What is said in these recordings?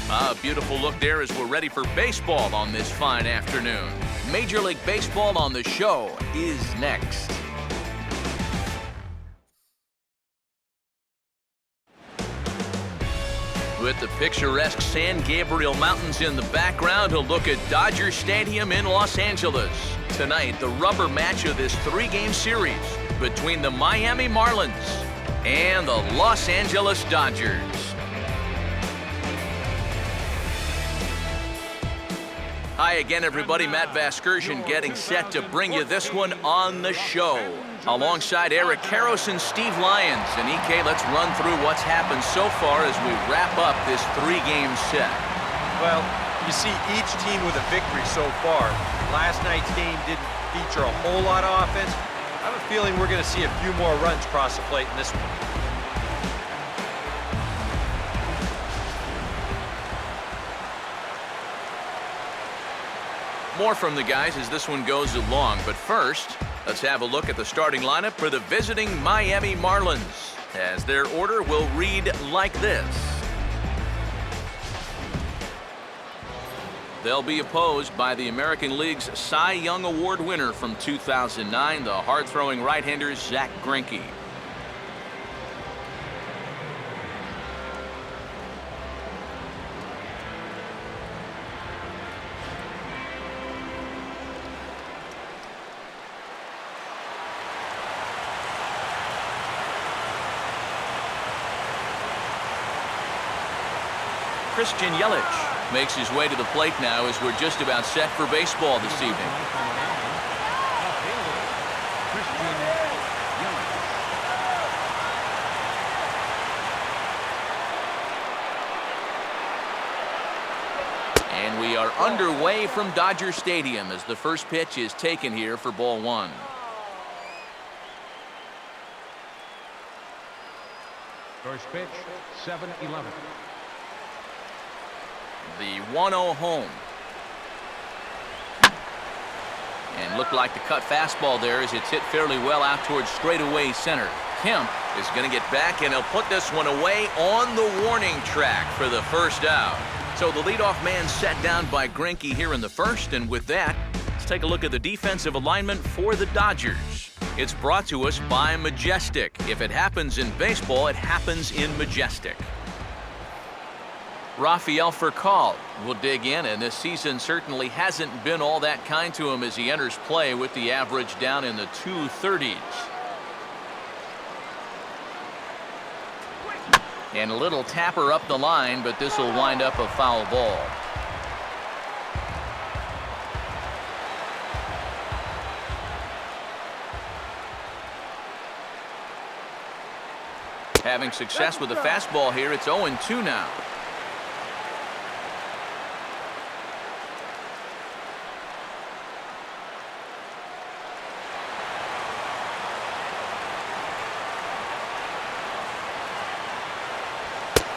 A beautiful look there as we're ready for baseball on this fine afternoon. Major League Baseball on the show is next. With the picturesque San Gabriel Mountains in the background, a look at Dodger Stadium in Los Angeles. Tonight, the rubber match of this three-game series between the Miami Marlins and the Los Angeles Dodgers. Hi again, everybody. Matt Vasgersian getting set to bring you this one on the show. Alongside Eric Karros and Steve Lyons. And EK, let's run through what's happened so far as we wrap up this three-game set. Well, you see each team with a victory so far. Last night's game didn't feature a whole lot of offense. I have a feeling we're going to see a few more runs cross the plate in this one. More from the guys as this one goes along, but first, let's have a look at the starting lineup for the visiting Miami Marlins, as their order will read like this. They'll be opposed by the American League's Cy Young Award winner from 2009, the hard-throwing right-hander Zack Greinke. Christian Yelich makes his way to the plate now as we're just about set for baseball this evening. And we are underway from Dodger Stadium as the first pitch is taken here for ball one. First pitch, 7-11. The 1-0 home. And looked like the cut fastball there as it's hit fairly well out towards straightaway center. Kemp is going to get back, and he'll put this one away on the warning track for the first out. So the leadoff man set down by Greinke here in the first, and with that, let's take a look at the defensive alignment for the Dodgers. It's brought to us by Majestic. If it happens in baseball, it happens in Majestic. Rafael Furcal will dig in, and this season certainly hasn't been all that kind to him as he enters play with the average down in the 230s. And a little tapper up the line, but this will wind up a foul ball. Having success with the fastball here, it's 0-2 now.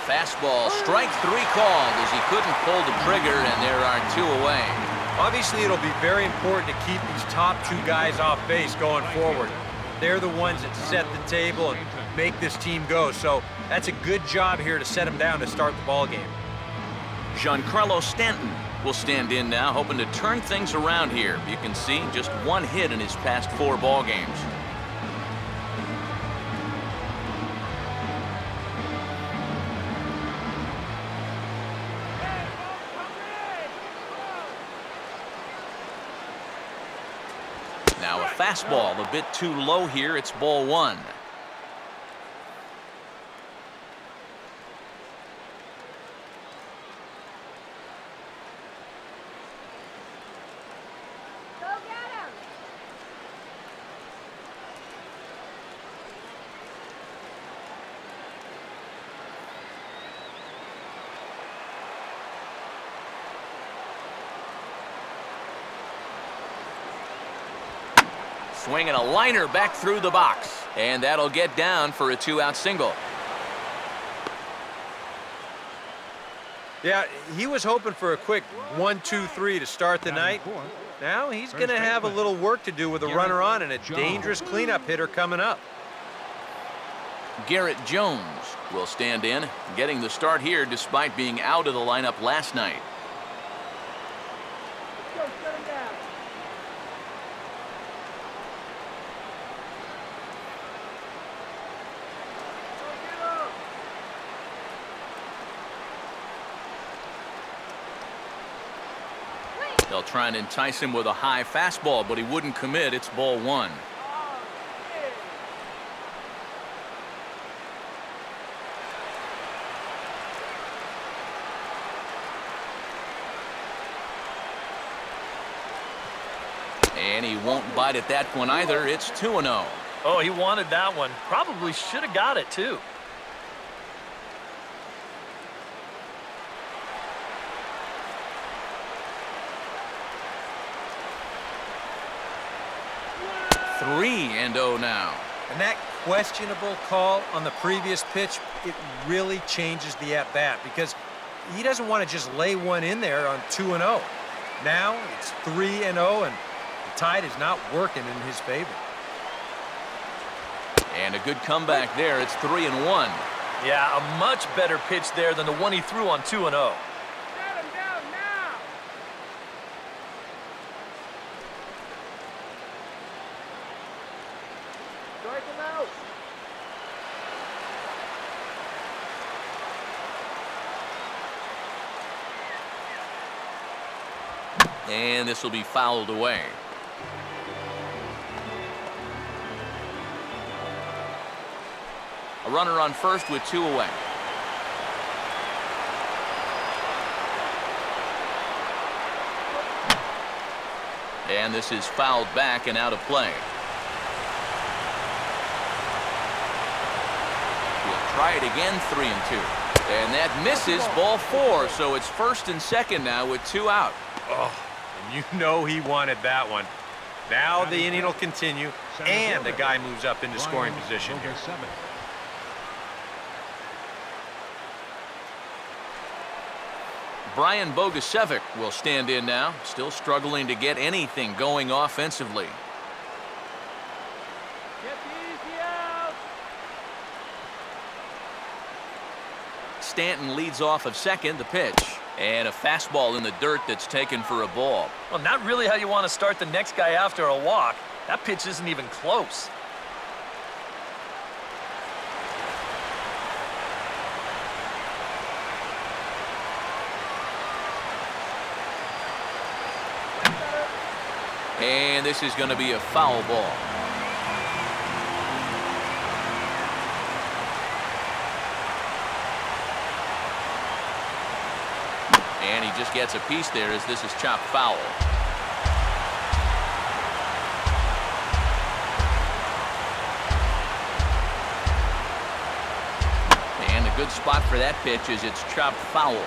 Fastball, strike three called as he couldn't pull the trigger, and there are two away. Obviously, it'll be very important to keep these top two guys off base going forward. They're the ones that set the table and make this team go, so that's a good job here to set them down to start the ball game. Giancarlo Stanton will stand in now, hoping to turn things around here. You can see just one hit in his past 4 ball games. Now a fastball a bit too low here. It's ball one. Swinging a liner back through the box, and that'll get down for a 2-out single. Yeah, he was hoping for a quick 1-2-3 to start the night. Now he's going to have a little work to do with a runner on and a dangerous cleanup hitter coming up. Garrett Jones will stand in, getting the start here despite being out of the lineup last night. They'll try and entice him with a high fastball, but he wouldn't commit. It's ball one. And he won't bite at that one either. It's 2-0. Oh, he wanted that one. Probably should have got it, too. Three and 0 now. And that questionable call on the previous pitch, it really changes the at-bat because he doesn't want to just lay one in there on 2-0. Now it's 3-0, and the tide is not working in his favor. And a good comeback there. It's 3-1. Yeah, a much better pitch there than the one he threw on 2-0. And this will be fouled away. A runner on first with 2 away. And this is fouled back and out of play. We'll try it again, 3-2. And that misses, ball 4. So it's first and second now with 2 out. Oh, and you know he wanted that one. Now the inning will continue, and the guy moves up into scoring position here. Brian Bogusevic will stand in now, still struggling to get anything going offensively. Stanton leads off of second, the pitch. And a fastball in the dirt that's taken for a ball. Well, not really how you want to start the next guy after a walk. That pitch isn't even close. And this is going to be a foul ball. And he just gets a piece there as this is chopped foul. And a good spot for that pitch as it's chopped foul.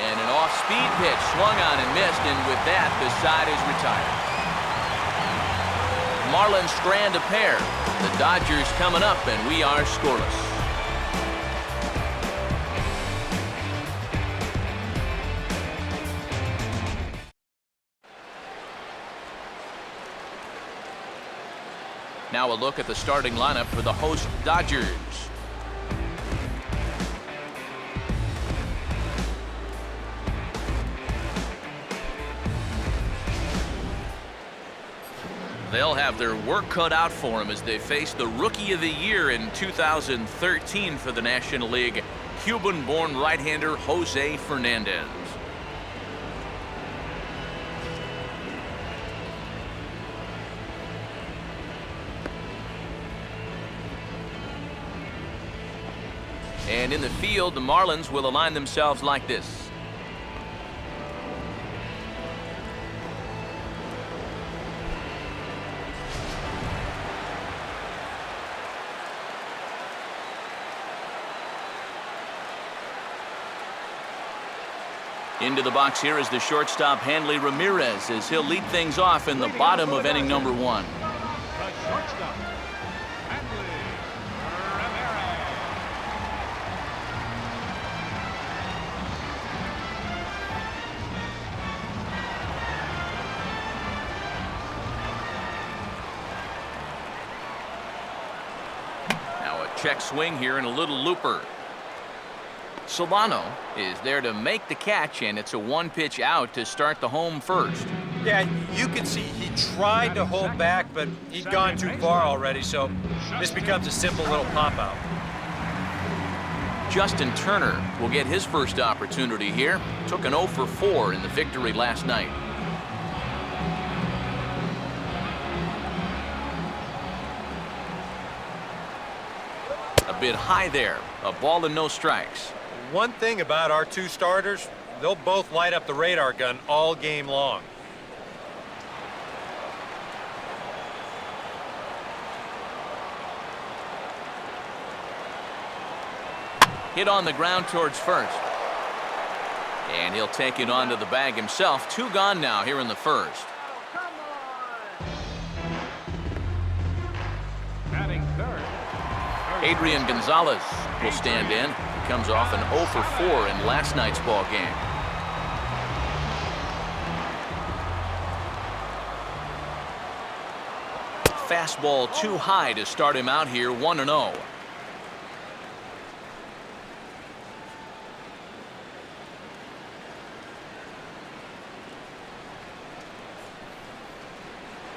And an off-speed pitch swung on and missed, and with that, the side is retired. Marlins strand a pair. The Dodgers coming up, and we are scoreless. Now a look at the starting lineup for the host Dodgers. They'll have their work cut out for them as they face the Rookie of the Year in 2013 for the National League, Cuban-born right-hander Jose Fernandez. And in the field, the Marlins will align themselves like this. Into the box here is the shortstop, Hanley Ramirez, as he'll lead things off in the bottom of inning number 1. The shortstop, Hanley Ramirez. check swing here and a little looper. Solano is there to make the catch, and it's a one-pitch out to start the home first. Yeah, you can see he tried to hold back, but he'd gone too far already, so this becomes a simple little pop-out. Justin Turner will get his first opportunity here. Took an 0 for 4 in the victory last night. A bit high there. A ball and no strikes. One thing about our two starters, they'll both light up the radar gun all game long. Hit on the ground towards first. And he'll take it onto the bag himself. 2 gone now here in the first. Batting third. Adrian Gonzalez will stand in. He comes off an 0 for 4 in last night's ball game. Fastball too high to start him out here, 1-0.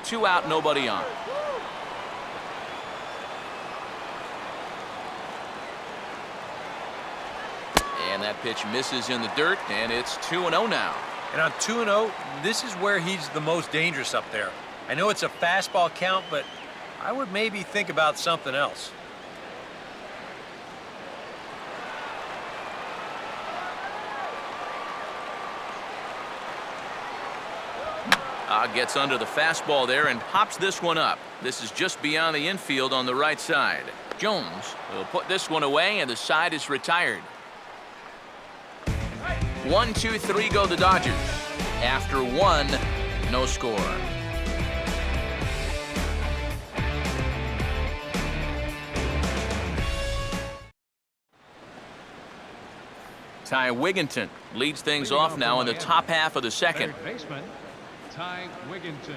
Two out, nobody on. And that pitch misses in the dirt, and it's 2-0 now. And on 2-0, this is where he's the most dangerous up there. I know it's a fastball count, but I would maybe think about something else. Gets under the fastball there and pops this one up. This is just beyond the infield on the right side. Jones will put this one away, and the side is retired. 1, 2, 3 go the Dodgers. After 1, no score. Ty Wigginton leads things off now in the top half of the second. Third baseman, Ty Wigginton.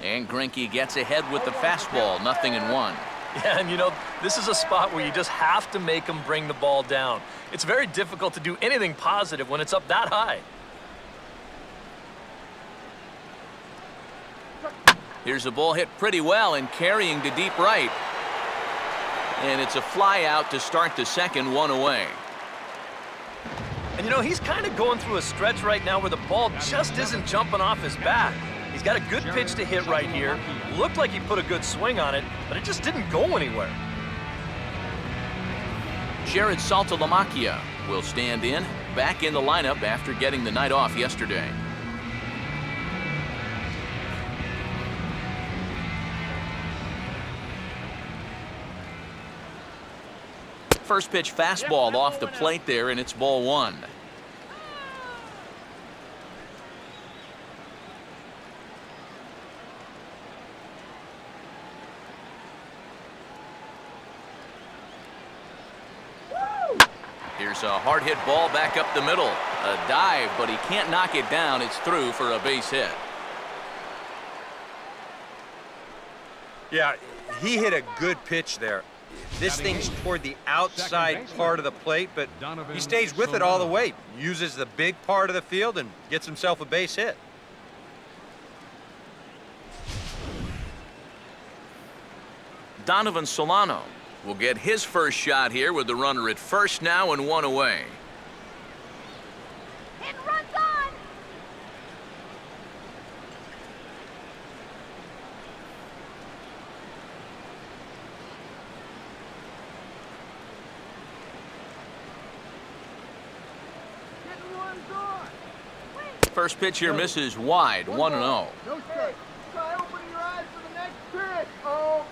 And Greinke gets ahead with the fastball, 0-1. Yeah, and you know, this is a spot where you just have to make him bring the ball down. It's very difficult to do anything positive when it's up that high. Here's a ball hit pretty well and carrying to deep right. And it's a fly out to start the second, 1 away. And you know, he's kind of going through a stretch right now where the ball just isn't jumping off his bat. He's got a good pitch to hit right here. Looked like he put a good swing on it, but it just didn't go anywhere. Jared Saltalamacchia will stand in, back in the lineup after getting the night off yesterday. First pitch fastball off the plate there, and it's ball 1. Here's a hard hit ball back up the middle. A dive, but he can't knock it down. It's through for a base hit. Yeah, he hit a good pitch there. This thing's toward the outside part of the plate, but he stays with it all the way. Uses the big part of the field and gets himself a base hit. Donovan Solano will get his first shot here with the runner at first now and 1 away. Hit and run's on! Hit and run's on! First pitch here misses wide, 1-0. No strike. Try opening your eyes for the next pitch. Oh.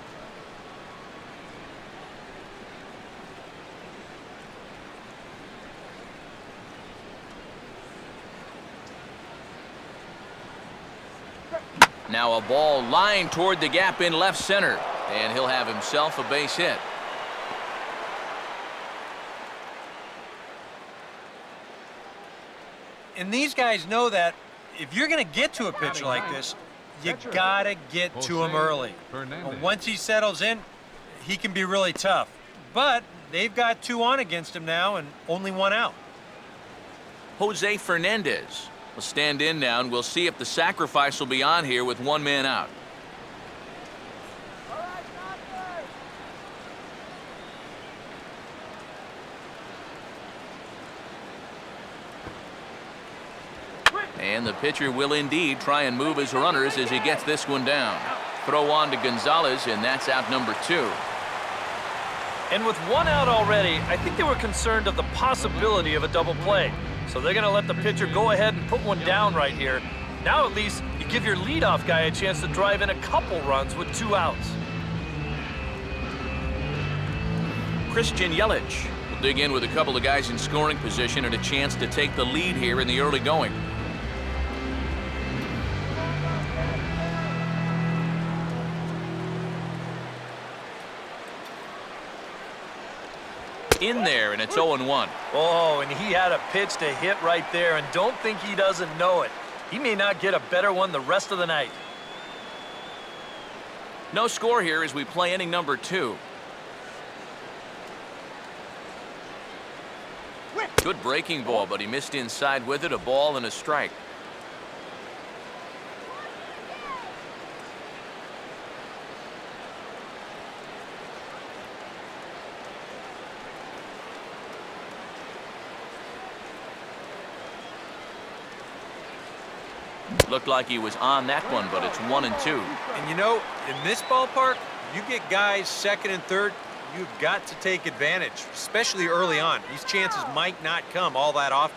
Now a ball lined toward the gap in left center, and he'll have himself a base hit. And these guys know that if you're going to get to a pitcher like this, you got to get to him early. Once he settles in, he can be really tough. But they've got 2 on against him now and only 1 out. Jose Fernandez will stand in now, and we'll see if the sacrifice will be on here with 1 man out. And the pitcher will indeed try and move his runners as he gets this one down. Throw on to Gonzalez, and that's out number 2. And with 1 out already, I think they were concerned of the possibility of a double play. So they're going to let the pitcher go ahead and put 1 down right here. Now at least you give your leadoff guy a chance to drive in a couple runs with 2 outs. Christian Yelich will dig in with a couple of guys in scoring position and a chance to take the lead here in the early going. In there, and it's 0-1. Oh, and he had a pitch to hit right there, and don't think he doesn't know it. He may not get a better one the rest of the night. No score here as we play inning number 2. Good breaking ball, but he missed inside with it. A ball and a strike. Looked like he was on that one, but it's 1-2. And you know, in this ballpark, you get guys second and third, you've got to take advantage, especially early on. These chances might not come all that often.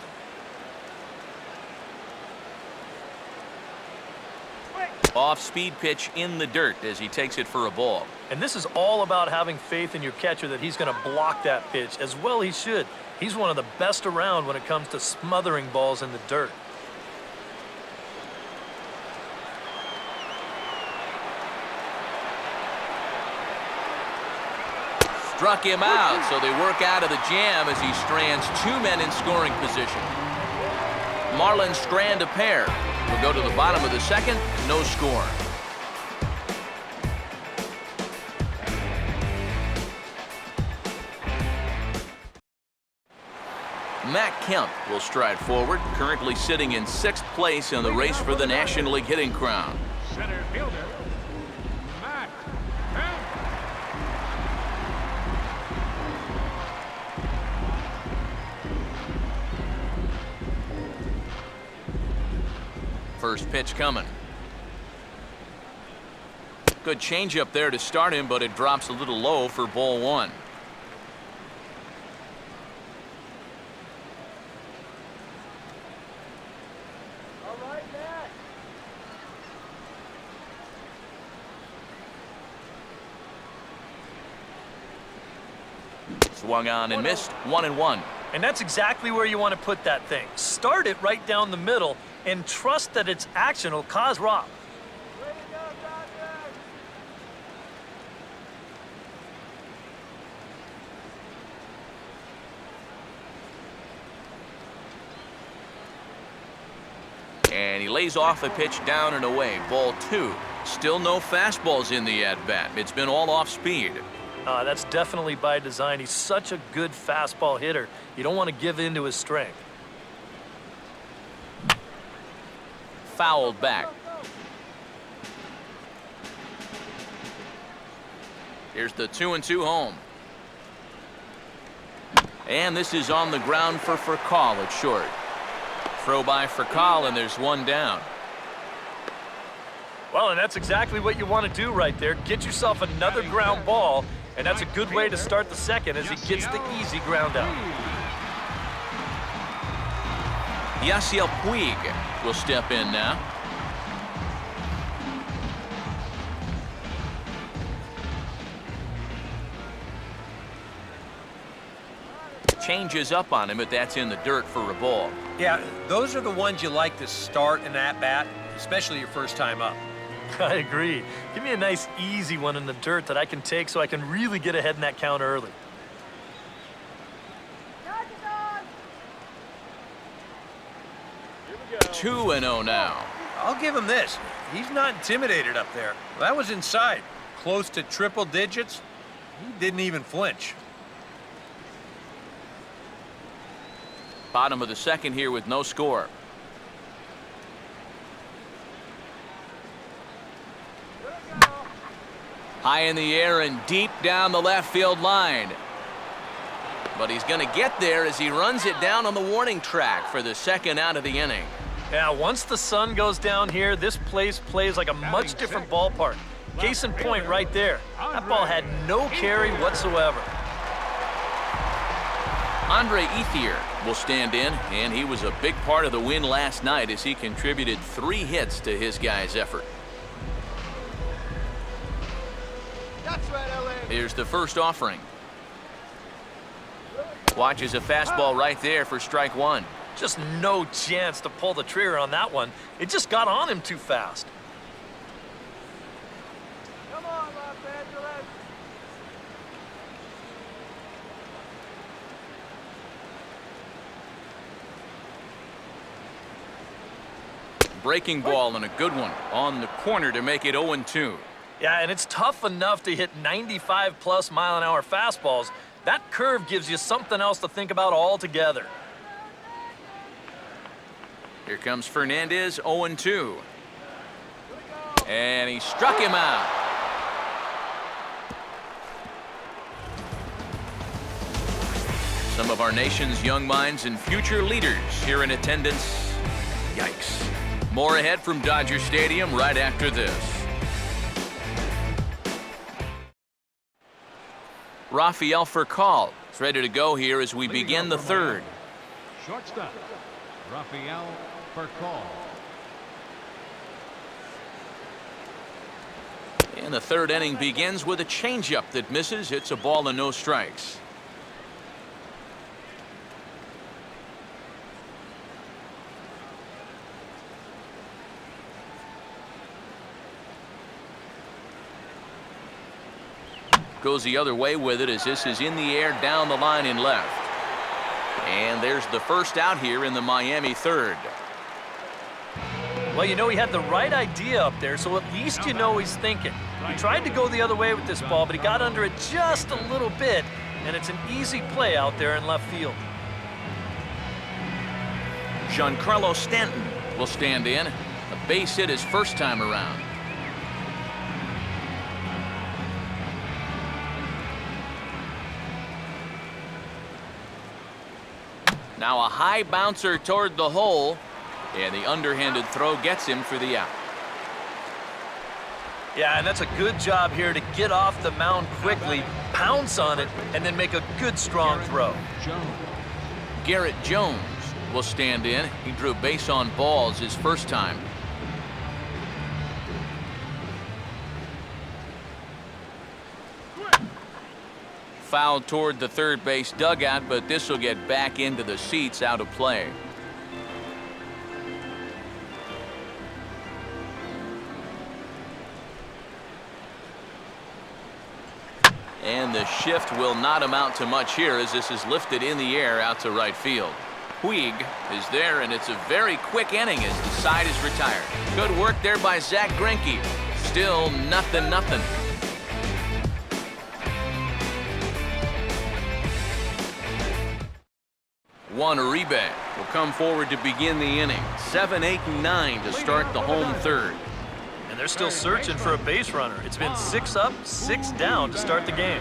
Off-speed pitch in the dirt as he takes it for a ball. And this is all about having faith in your catcher that he's going to block that pitch, as well he should. He's one of the best around when it comes to smothering balls in the dirt. Struck him out, so they work out of the jam as he strands 2 men in scoring position. Marlins strand a pair. We'll go to the bottom of the second, no score. Matt Kemp will stride forward, currently sitting in 6th place in the race for the National League hitting crown. Center fielder, Matt Kemp. First pitch coming. Good changeup there to start him, but it drops a little low for ball 1. All right, Matt. Swung on and missed. 1-1. And that's exactly where you want to put that thing. Start it right down the middle and trust that its action will cause Rob. Way to go, Dodger. And he lays off a pitch down and away. Ball 2. Still no fastballs in the at-bat. It's been all off speed. That's definitely by design. He's such a good fastball hitter. You don't want to give in to his strength. Fouled back. Here's the 2-2 home. And this is on the ground for Furcal at short. Throw by Furcal, and there's 1 down. Well, and that's exactly what you want to do right there. Get yourself another ground ball, and that's a good way to start the second as he gets the easy ground out. Yasiel Puig will step in now. Changes up on him, but that's in the dirt for a ball. Yeah, those are the ones you like to start an at-bat, especially your first time up. I agree. Give me a nice, easy one in the dirt that I can take so I can really get ahead in that count early. 2-0 now. I'll give him this. He's not intimidated up there. That was inside. Close to triple digits. He didn't even flinch. Bottom of the second here with no score. High in the air and deep down the left field line. But he's going to get there as he runs it down on the warning track for the second out of the inning. Yeah, once the sun goes down here, this place plays like a much different ballpark. Case in point right there. That ball had no carry whatsoever. Andre Ethier will stand in, and he was a big part of the win last night as he contributed 3 hits to his guys' effort. That's right, LA. Here's the first offering. Watches a fastball right there for strike 1. Just no chance to pull the trigger on that one. It just got on him too fast. Come on, Los Angeles. Breaking ball and a good one on the corner to make it 0-2. Yeah, and it's tough enough to hit 95+ mile-an-hour fastballs. That curve gives you something else to think about altogether. Here comes Fernandez, 0-2. And he struck him out. Some of our nation's young minds and future leaders here in attendance. Yikes. More ahead from Dodger Stadium right after this. Rafael Furcal is ready to go here as we begin the third. Shortstop, Rafael Furcal. And the third inning begins with a changeup that misses. It's a ball and no strikes. Goes the other way with it as this is in the air down the line in left. And there's the first out here in the Miami third. Well, you know, he had the right idea up there, so at least you know he's thinking. He tried to go the other way with this ball, but he got under it just a little bit, and it's an easy play out there in left field. Giancarlo Stanton will stand in. A base hit his first time around. Now a high bouncer toward the hole, and the underhanded throw gets him for the out. Yeah, and that's a good job here to get off the mound quickly, pounce on it, and then make a good strong throw. Garrett Jones will stand in. He drew base on balls his first time. Foul toward the third base dugout, but this will get back into the seats out of play. And the shift will not amount to much here as this is lifted in the air out to right field. Puig is there, and it's a very quick inning as the side is retired. Good work there by Zach Greinke. Still nothing. Juan Uribe will come forward to begin the inning. 7, 8, and 9 to start the home third. And they're still searching for a base runner. It's been 6 up, 6 down to start the game.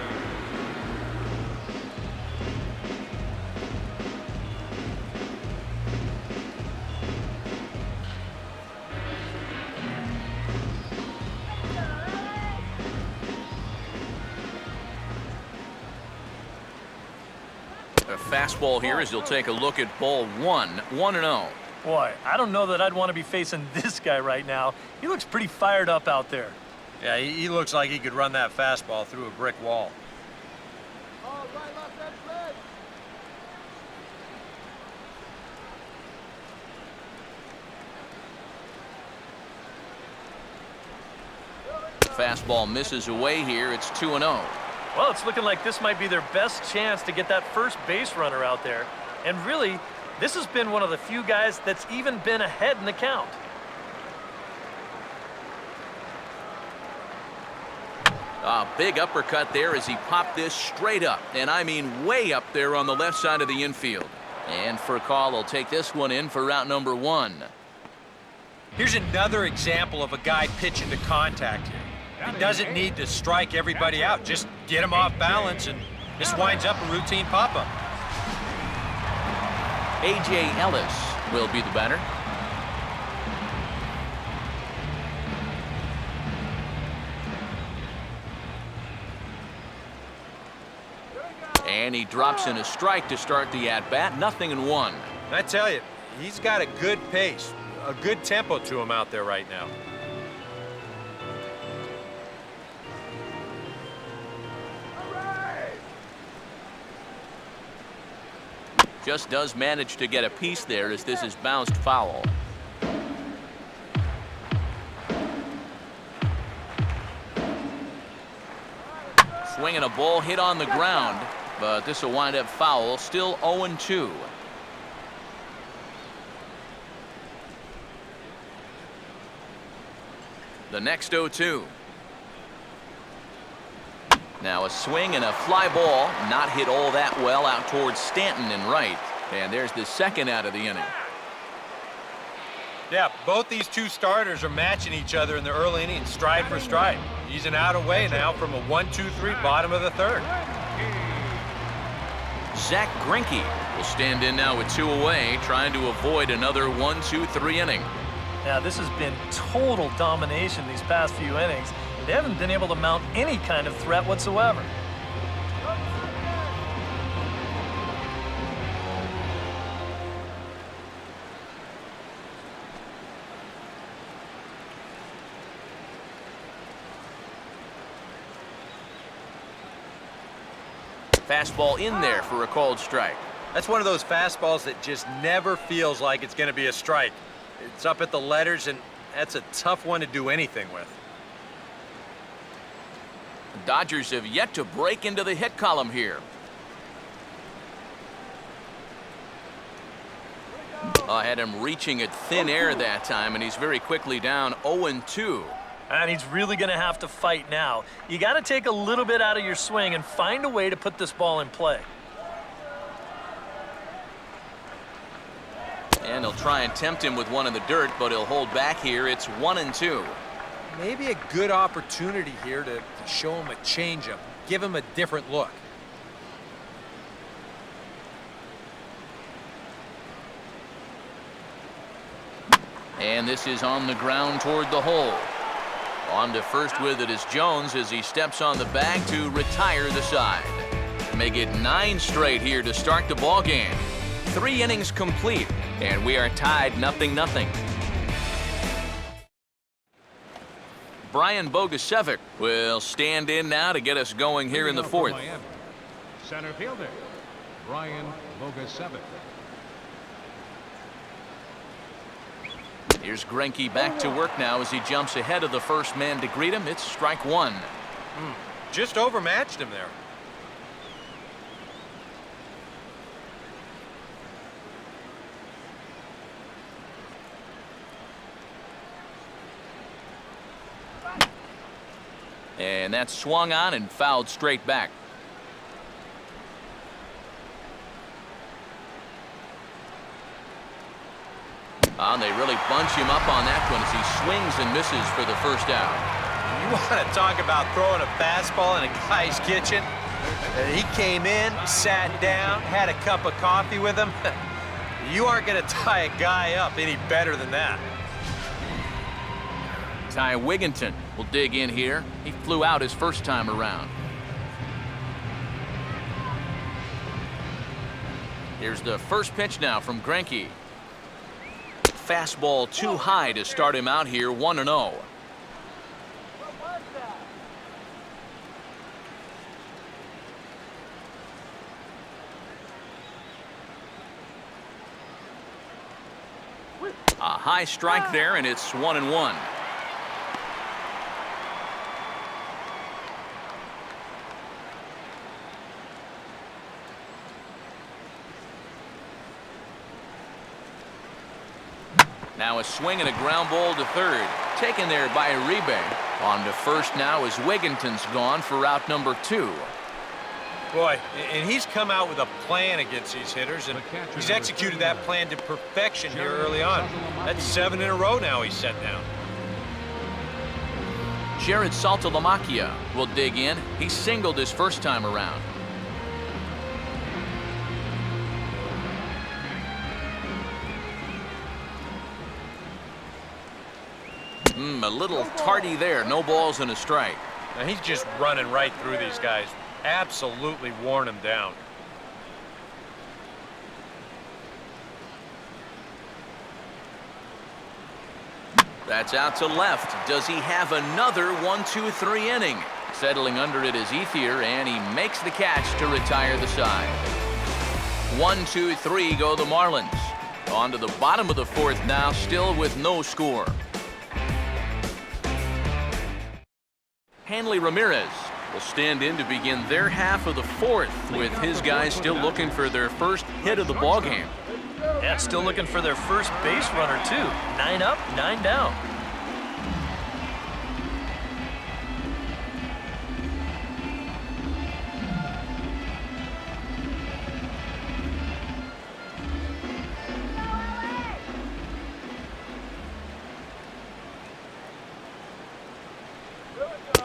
A fastball here as he'll take a look at ball 1, 1-0. Boy, I don't know that I'd want to be facing this guy right now. He looks pretty fired up out there. Yeah, he looks like he could run that fastball through a brick wall. All right, Los Angeles. Fastball misses away here. It's 2-0. Well, it's looking like this might be their best chance to get that first base runner out there. And really, This has been one of the few guys that's even been ahead in the count. A big uppercut there as he popped this straight up, and I mean way up there on the left side of the infield. And for a call, he'll take this one in for route number 1. Here's another example of a guy pitching to contact here. He doesn't need to strike everybody out. Just get him off balance, and this winds up a routine pop-up. A.J. Ellis will be the batter. And he drops in a strike to start the at-bat. 0-1. I tell you, he's got a good pace, a good tempo to him out there right now. Just does manage to get a piece there as this is bounced foul. Swinging a ball hit on the ground, but this will wind up foul. Still 0-2. The next 0-2. Now a swing and a fly ball, not hit all that well out towards Stanton and right. And there's the second out of the inning. Yeah, both these two starters are matching each other in the early innings, stride for stride. He's an out away now from a 1-2-3 bottom of the third. Zach Greinke will stand in now with 2 away, trying to avoid another 1-2-3 inning. Now, this has been total domination these past few innings. They haven't been able to mount any kind of threat whatsoever. Fastball in there for a called strike. That's one of those fastballs that just never feels like it's going to be a strike. It's up at the letters, and that's a tough one to do anything with. The Dodgers have yet to break into the hit column here. I had him reaching at thin air that time, and he's very quickly down 0-2. And he's really going to have to fight now. You got to take a little bit out of your swing and find a way to put this ball in play. And he'll try and tempt him with one in the dirt, but he'll hold back here. It's 1-2. Maybe a good opportunity here to show him a changeup, give him a different look. And this is on the ground toward the hole. On to first with it is Jones as he steps on the bag to retire the side. Make it 9 straight here to start the ball game. 3 innings complete, and we are tied 0-0. Brian Bogusevic will stand in now to get us going here in the 4th. Center fielder, Brian Bogusevic. Here's Greinke back to work now as he jumps ahead of the first man to greet him. It's strike 1. Just overmatched him there. And that's swung on and fouled straight back. And they really bunch him up on that one as he swings and misses for the first out. You want to talk about throwing a fastball in a guy's kitchen? He came in, sat down, had a cup of coffee with him. You aren't going to tie a guy up any better than that. Ty Wigginton will dig in here. He flew out his first time around. Here's the first pitch now from Greinke. Fastball too high to start him out here, 1-0. A high strike there, and it's 1-1. Now a swing and a ground ball to third. Taken there by Uribe. On to first now as Wigginton's gone for out number 2. Boy, and he's come out with a plan against these hitters, and he's executed that plan to perfection here early on. That's 7 in a row now he's set down. Jared Saltalamacchia will dig in. He singled his first time around. A little tardy there. No balls and a strike. Now he's just running right through these guys. Absolutely worn them down. That's out to left. Does he have another 1-2-3 inning? Settling under it is Ethier, and he makes the catch to retire the side. 1-2-3 go the Marlins. On to the bottom of the 4th now, still with no score. Hanley Ramirez will stand in to begin their half of the 4th, with his guys still looking for their first hit of the ballgame. Yeah, still looking for their first base runner, too. 9 up, 9 down.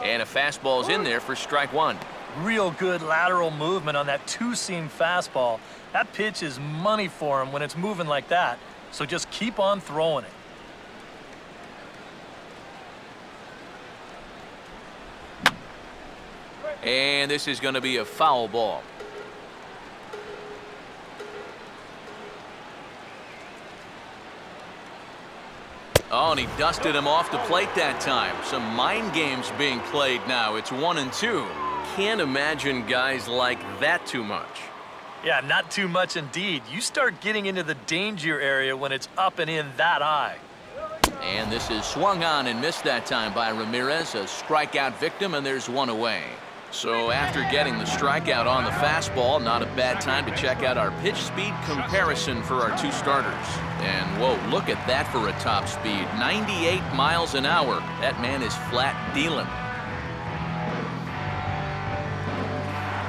And a fastball's in there for strike 1. Real good lateral movement on that 2-seam fastball. That pitch is money for him when it's moving like that. So just keep on throwing it. And this is going to be a foul ball. Oh, and he dusted him off the plate that time. Some mind games being played now. It's 1-2. Can't imagine guys like that too much. Yeah, not too much indeed. You start getting into the danger area when it's up and in that high. And this is swung on and missed that time by Ramirez. A strikeout victim, and there's one away. So after getting the strikeout on the fastball, not a bad time to check out our pitch speed comparison for our 2 starters. And whoa, look at that for a top speed. 98 miles an hour. That man is flat dealing.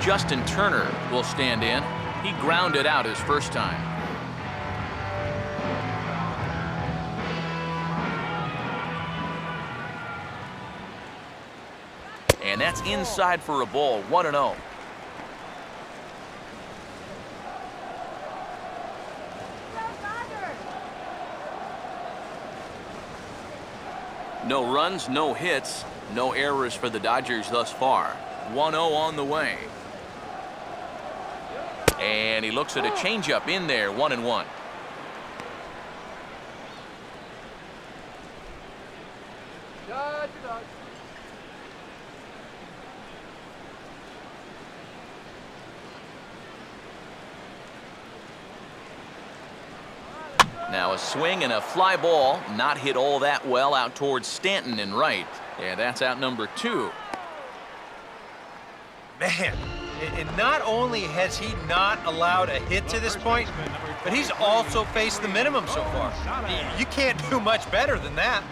Justin Turner will stand in. He grounded out his first time. And that's inside for a ball. 1-0. No runs, no hits, no errors for the Dodgers thus far. 1-0 on the way. And he looks at a changeup in there. 1-1. Now a swing and a fly ball, not hit all that well out towards Stanton and right. And that's out number 2. Man, and not only has he not allowed a hit to this point, but he's also faced the minimum so far. You can't do much better than that.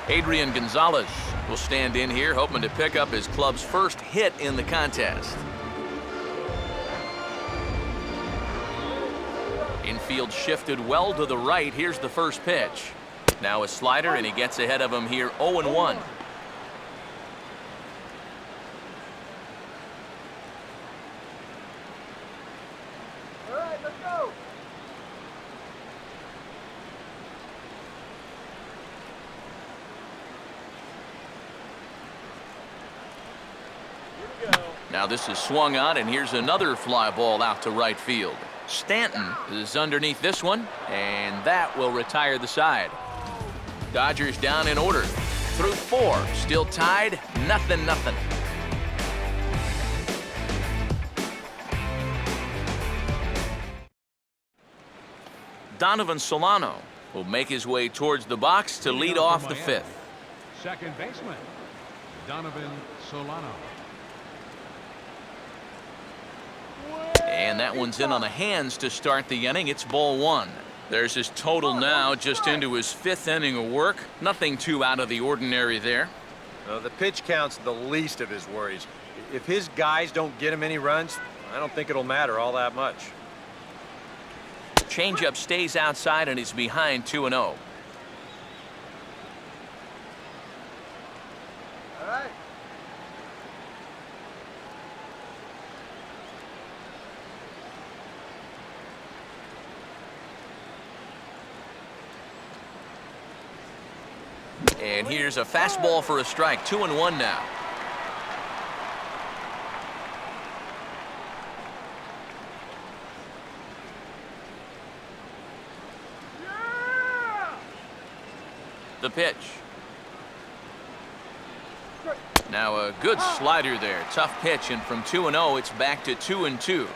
Adrian Gonzalez will stand in here, hoping to pick up his club's first hit in the contest. Infield shifted well to the right. Here's the first pitch. Now a slider, and he gets ahead of him here. 0-1. All right, let's go. Here we go. Now this is swung on, and here's another fly ball out to right field. Stanton is underneath this one, and that will retire the side. Dodgers down in order. Through 4, still tied, 0-0. Donovan Solano will make his way towards the box to lead off the 5th. Second baseman, Donovan Solano. And that one's in on the hands to start the inning. It's ball 1. There's his total now, just into his 5th inning of work. Nothing too out of the ordinary there. The pitch count's the least of his worries. If his guys don't get him any runs, I don't think it'll matter all that much. Changeup stays outside and he's behind 2-0. All right. And here's a fastball for a strike. 2-1 now. The pitch. Now a good slider there. Tough pitch, and from 2-0 it's back to 2-2.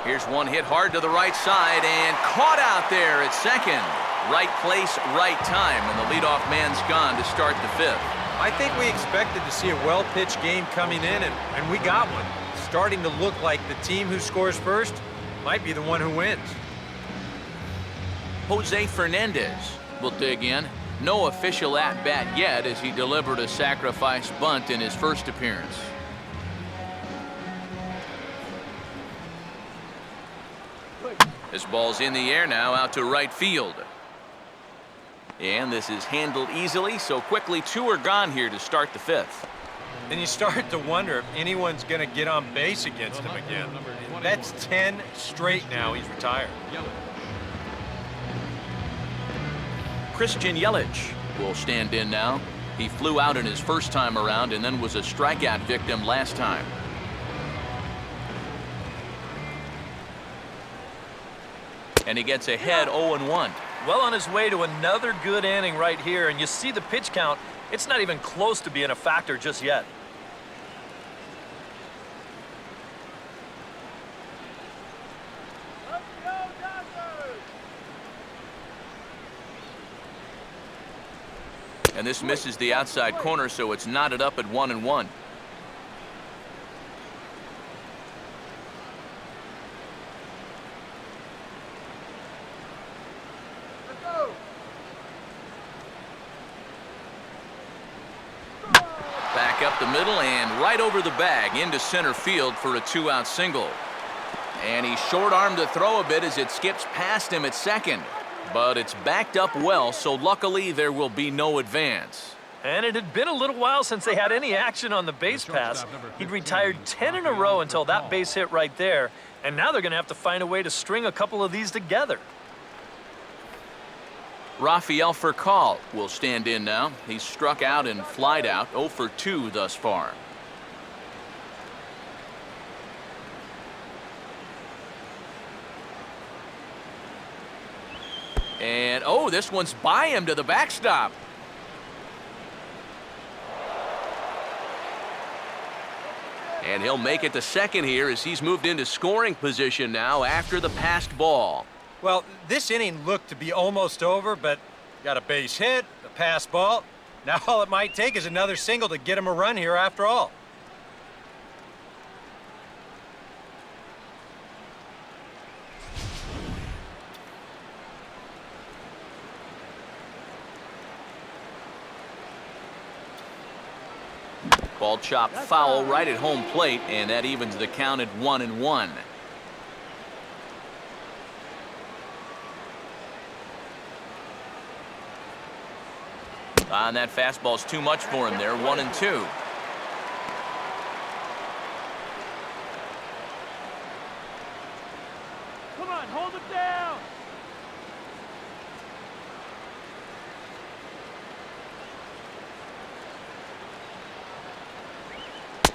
Here's one hit hard to the right side and caught out there at second. Right place, right time, and the leadoff man's gone to start the 5th. I think we expected to see a well-pitched game coming in, and we got one. Starting to look like the team who scores first might be the one who wins. Jose Fernandez will dig in. No official at-bat yet as he delivered a sacrifice bunt in his first appearance. This ball's in the air now, out to right field. And this is handled easily, so quickly 2 are gone here to start the 5th. Then you start to wonder if anyone's going to get on base against him again. That's 10 straight now. He's retired. Christian Yelich will stand in now. He flew out in his first time around and then was a strikeout victim last time. And he gets ahead 0-1. Well on his way to another good inning right here, and you see the pitch count. It's not even close to being a factor just yet. And this misses the outside corner, so it's knotted up at 1-1. Back up the middle and right over the bag into center field for a 2-out single. And he short-armed the throw a bit as it skips past him at second. But it's backed up well, so luckily there will be no advance. And it had been a little while since they had any action on the base pass. He'd retired 10 in a row until that base hit right there. And now they're going to have to find a way to string a couple of these together. Rafael Furcal will stand in now. He's struck out and flied out, 0 for 2 thus far. And, oh, this one's by him to the backstop. And he'll make it to second here as he's moved into scoring position now after the passed ball. Well, this inning looked to be almost over, but got a base hit, a pass ball. Now all it might take is another single to get him a run here after all. Ball chopped foul right at home plate, and that evens the count at 1-1. And that fastball's too much for him there, 1-2. Come on, hold it down.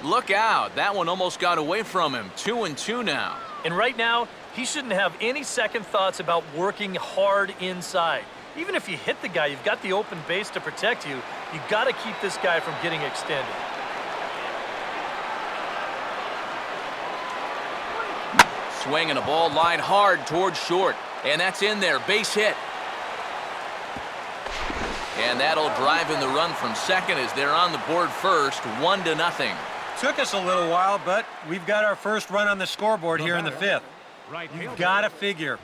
Look out. That one almost got away from him. 2-2 now. And right now, he shouldn't have any second thoughts about working hard inside. Even if you hit the guy, you've got the open base to protect you. You've got to keep this guy from getting extended. Swinging a ball line hard towards short. And that's in there. Base hit. And that'll drive in the run from second as they're on the board first, 1-0. Took us a little while, but we've got our first run on the scoreboard here in the fifth. You've got to figure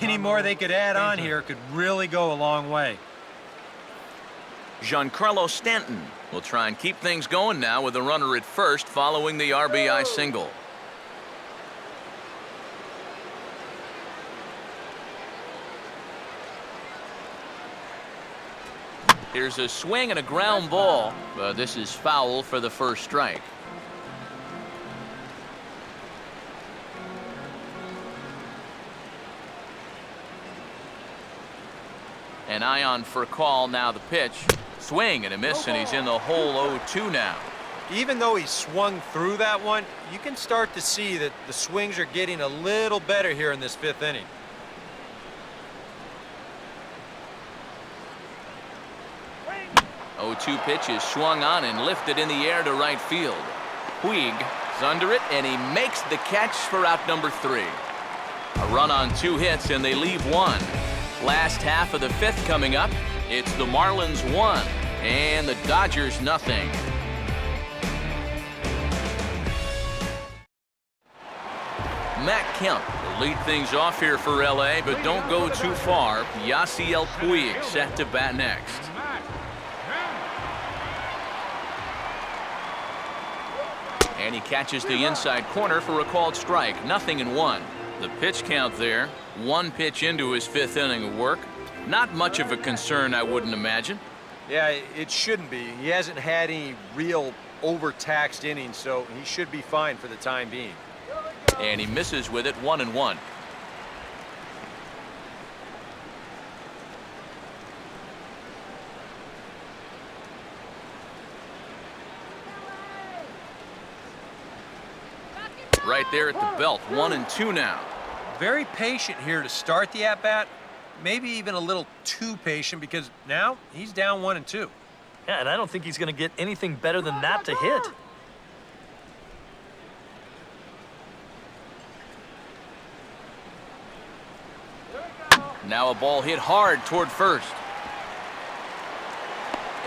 any more they could add on here could really go a long way. Giancarlo Stanton will try and keep things going now with a runner at first following the RBI single. Here's a swing and a ground ball, but this is foul for the first strike. An eye on for a call. Now the pitch. Swing and a miss, and he's in the hole 0-2 now. Even though he swung through that one, you can start to see that the swings are getting a little better here in this fifth inning. The 0-2 pitch is swung on and lifted in the air to right field. Puig is under it, and he makes the catch for out number 3. A run on 2 hits, and they leave 1. Last half of the fifth coming up. It's the Marlins 1 and the Dodgers nothing. Matt Kemp will lead things off here for LA, but don't go too far. Yasiel Puig set to bat next. And he catches the inside corner for a called strike. 0-1. The pitch count there. 1 pitch into his 5th inning of work. Not much of a concern, I wouldn't imagine. Yeah, it shouldn't be. He hasn't had any real overtaxed innings, so he should be fine for the time being. And he misses with it. 1-1. Right there at the belt. 1-2 now. Very patient here to start the at-bat. Maybe even a little too patient, because now he's down 1-2. Yeah, and I don't think he's going to get anything better than that to hit. Now a ball hit hard toward first.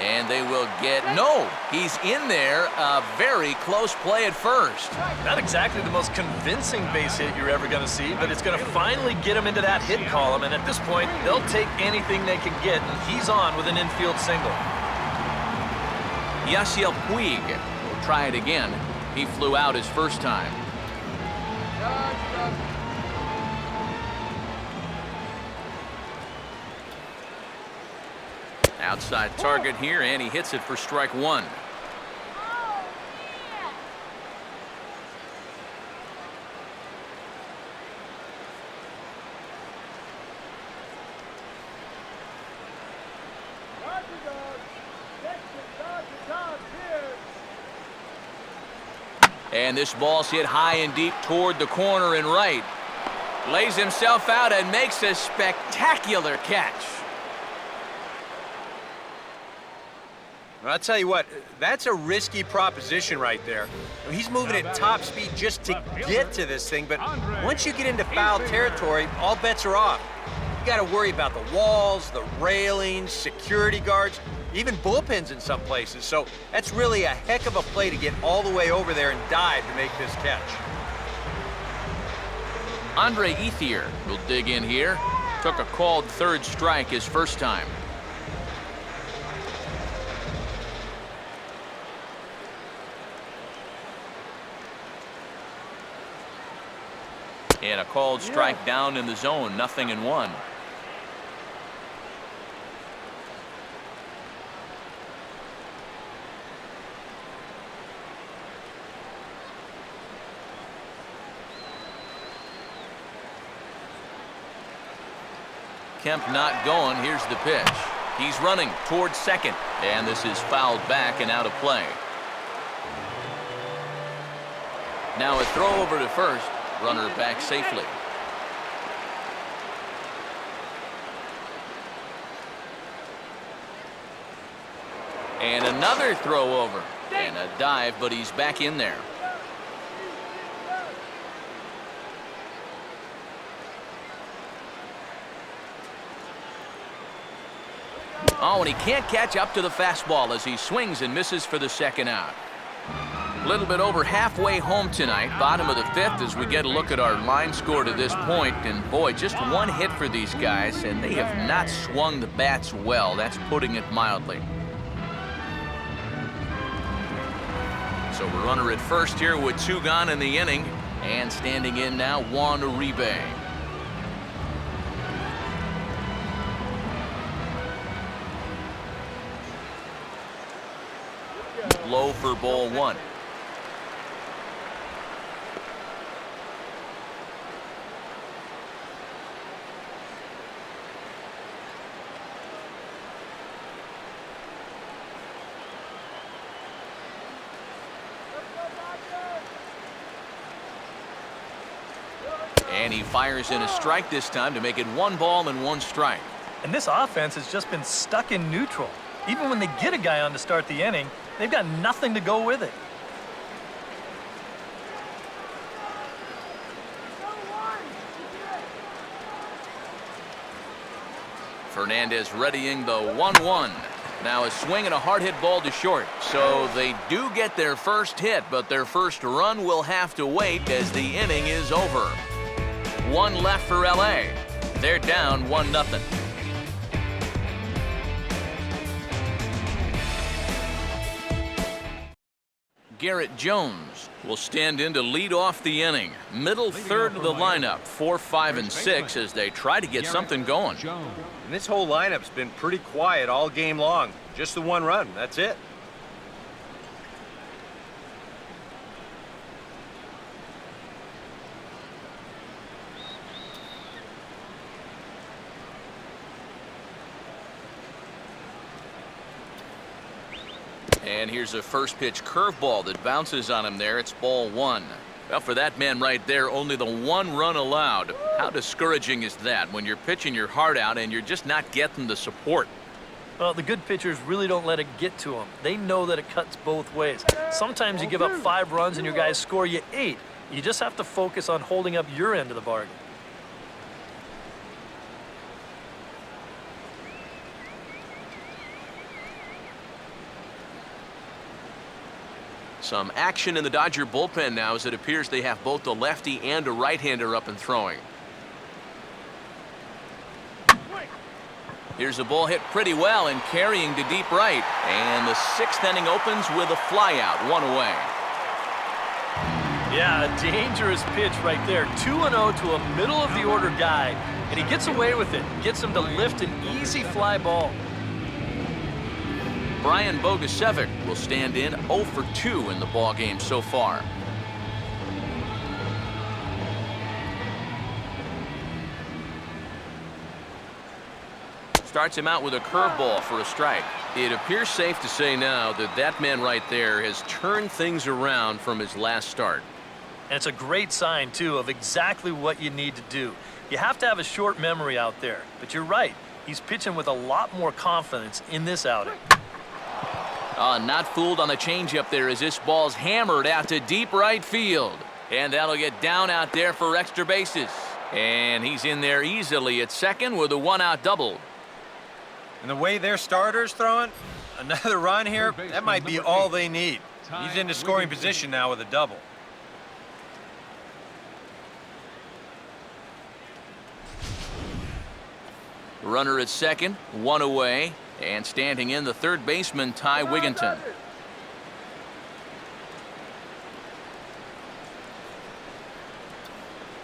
And they will get, no, he's in there. A very close play at first. Not exactly the most convincing base hit you're ever going to see, but it's going to finally get him into that hit column, and at this point, they'll take anything they can get, and he's on with an infield single. Yasiel Puig will try it again. He flew out his first time. Outside target here, and he hits it for strike 1. And this ball's hit high and deep toward the corner and right. Lays himself out and makes a spectacular catch. Well, I'll tell you what, that's a risky proposition right there. He's moving at top speed just to get to this thing, but once you get into foul territory, all bets are off. You got to worry about the walls, the railings, security guards, even bullpens in some places. So that's really a heck of a play to get all the way over there and dive to make this catch. Andre Ethier will dig in here. Took a called 3rd strike his first time. And a called strike down in the zone. 0-1. Kemp not going. Here's the pitch. He's running towards second, and this is fouled back and out of play. Now a throw over to first. Runner back safely. And another throw over. And a dive, but he's back in there. Oh, and he can't catch up to the fastball as he swings and misses for the second out. A little bit over halfway home tonight, bottom of the fifth, as we get a look at our line score to this point. And boy, just one hit for these guys, and they have not swung the bats well. That's putting it mildly. So we're runner at first here with 2 gone in the inning, and standing in now, Juan Uribe. Low for ball 1. And he fires in a strike this time to make it 1 ball and 1 strike. And this offense has just been stuck in neutral. Even when they get a guy on to start the inning, they've got nothing to go with it. Fernandez readying the 1-1. Now a swing and a hard hit ball to short. So they do get their first hit, but their first run will have to wait as the inning is over. 1 left for LA. They're down 1-0. Garrett Jones will stand in to lead off the inning. Middle third of the lineup, 4, 5, and 6 as they try to get something going. And this whole lineup's been pretty quiet all game long. Just the 1 run, that's it. And here's a first pitch curveball that bounces on him there. It's ball 1. Well, for that man right there, only the 1 run allowed. How discouraging is that when you're pitching your heart out and you're just not getting the support? Well, the good pitchers really don't let it get to them. They know that it cuts both ways. Sometimes you give up 5 runs and your guys score you 8. You just have to focus on holding up your end of the bargain. Some action in the Dodger bullpen now as it appears they have both a lefty and a right-hander up and throwing. Here's a ball hit pretty well and carrying to deep right. And the 6th inning opens with a flyout, 1 away. Yeah, a dangerous pitch right there. 2-0 to a middle-of-the-order guy. And he gets away with it. Gets him to lift an easy fly ball. Brian Bogusevic will stand in 0 for 2 in the ballgame so far. Starts him out with a curveball for a strike. It appears safe to say now that that man right there has turned things around from his last start. And it's a great sign, too, of exactly what you need to do. You have to have a short memory out there. But you're right. He's pitching with a lot more confidence in this outing. Not fooled on the changeup there as this ball's hammered out to deep right field. And that'll get down out there for extra bases. And he's in there easily at second with a 1-out double. And the way their starter's throwing, another run here, that might be all they need. He's into scoring position now with a double. Runner at second, 1 away. And standing in the third baseman, Ty Wigginton.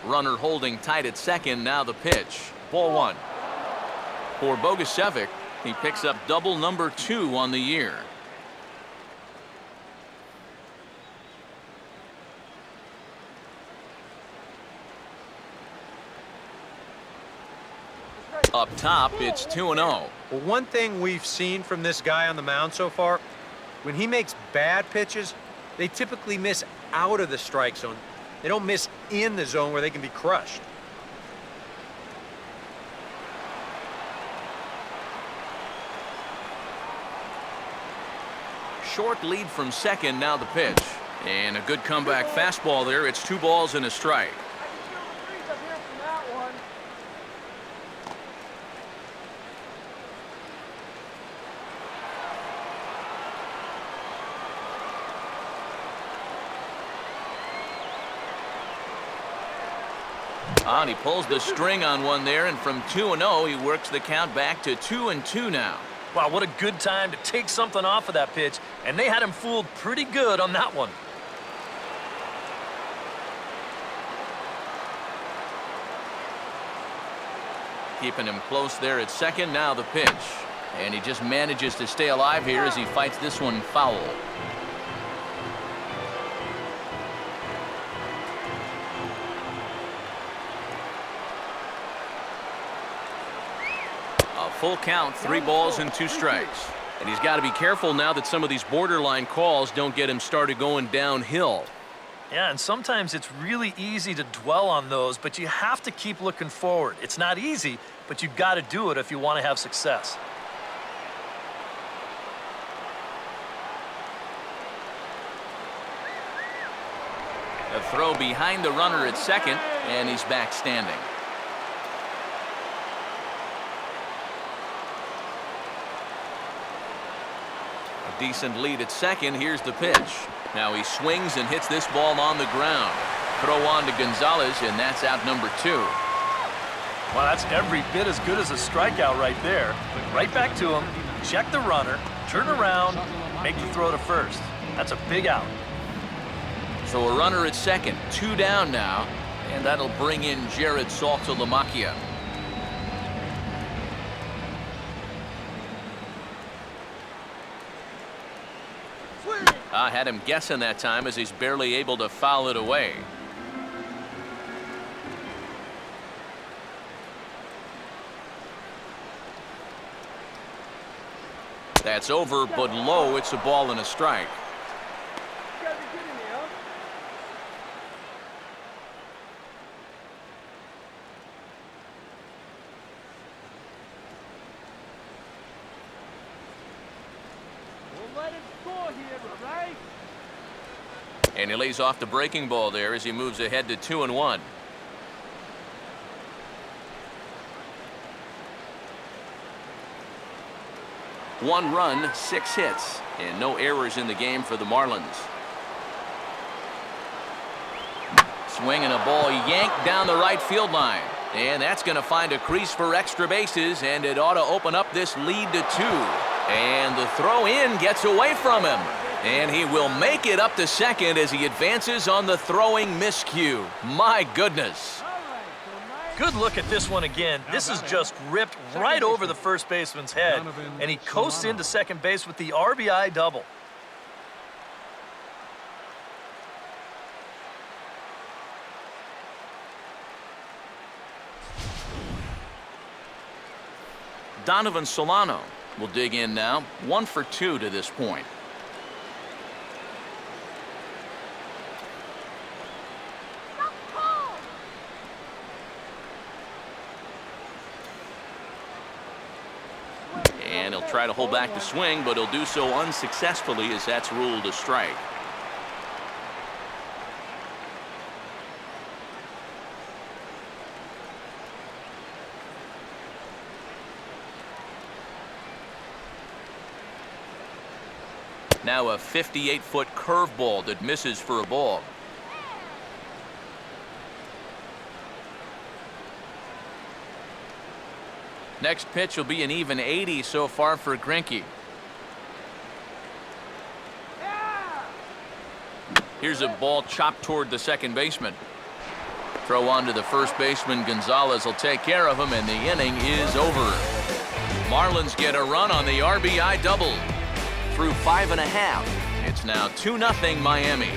Runner holding tight at second, now the pitch. Ball 1. For Bogusevic, he picks up double number 2 on the year. Up top, it's 2-0. Well, one thing we've seen from this guy on the mound so far, when he makes bad pitches, they typically miss out of the strike zone. They don't miss in the zone where they can be crushed. Short lead from second, now the pitch. And a good comeback fastball there. It's 2 balls and a strike. And he pulls the string on one there, and from 2-0, he works the count back to 2-2 now. Wow, what a good time to take something off of that pitch, and they had him fooled pretty good on that one. Keeping him close there at second. Now the pitch. And he just manages to stay alive here as he fights this one foul. A full count, 3 balls and 2 strikes. And he's got to be careful now that some of these borderline calls don't get him started going downhill. Yeah, and sometimes it's really easy to dwell on those, but you have to keep looking forward. It's not easy, but you've got to do it if you want to have success. A throw behind the runner at second, and he's back standing. A decent lead at second. Here's the pitch. Now he swings and hits this ball on the ground. Throw on to Gonzalez, and that's out number 2. Well, that's every bit as good as a strikeout right there. Right back to him, check the runner, turn around, make the throw to first. That's a big out. So a runner at second, 2 down now, and that'll bring in Jared Saltalamacchia. I had him guessing that time as he's barely able to foul it away. That's over, but low. It's a ball and a strike. And he lays off the breaking ball there as he moves ahead to 2-1. One run, 6 hits, and no errors in the game for the Marlins. Swinging a ball yanked down the right field line. And that's going to find a crease for extra bases, and it ought to open up this lead to 2. And the throw in gets away from him. And he will make it up to second as he advances on the throwing miscue. My goodness. Good look at this one again. This is just ripped right over the first baseman's head, and he coasts into second base with the RBI double. Donovan Solano will dig in now. 1 for 2 to this point. And he'll try to hold back the swing, but he'll do so unsuccessfully as that's ruled a strike. Now a 58-foot curveball that misses for a ball. Next pitch will be an even 80 so far for Greinke. Here's a ball chopped toward the second baseman. Throw on to the first baseman. Gonzalez will take care of him, and the inning is over. Marlins get a run on the RBI double. Through 5.5. It's now 2-0 Miami.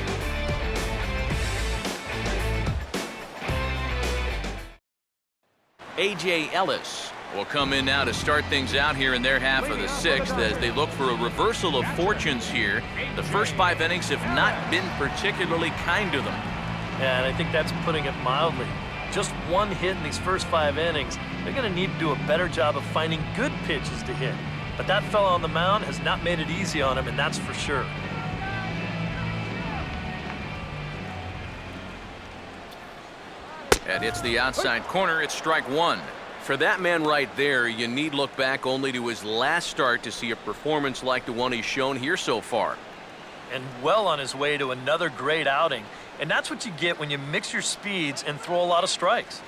A.J. Ellis will come in now to start things out here in their half of the 6th as they look for a reversal of fortunes here. The first 5 innings have not been particularly kind to them. Yeah, and I think that's putting it mildly. Just 1 hit in these first 5 innings. They're going to need to do a better job of finding good pitches to hit. But that fella on the mound has not made it easy on him, and that's for sure. And it's the outside corner. It's strike 1. For that man right there, you need look back only to his last start to see a performance like the one he's shown here so far. And well on his way to another great outing. And that's what you get when you mix your speeds and throw a lot of strikes.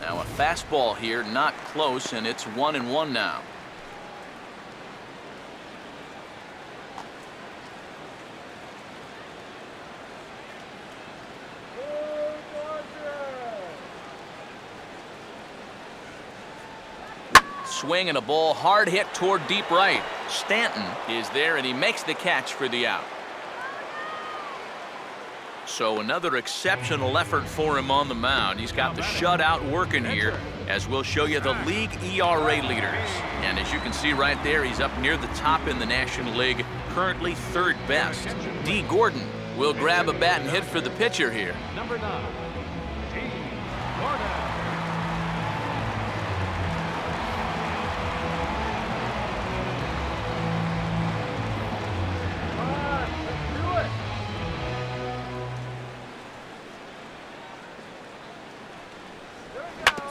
Now a fastball here, not close, and it's 1-1 now. Swing and a ball hard hit toward deep right. Stanton is there, and he makes the catch for the out. So another exceptional effort for him on the mound. He's got the shutout working here, as we'll show you the league ERA leaders. And as you can see right there, he's up near the top in the National League, currently third best. D. Gordon will grab a bat and hit for the pitcher here. Number 9, D. Gordon.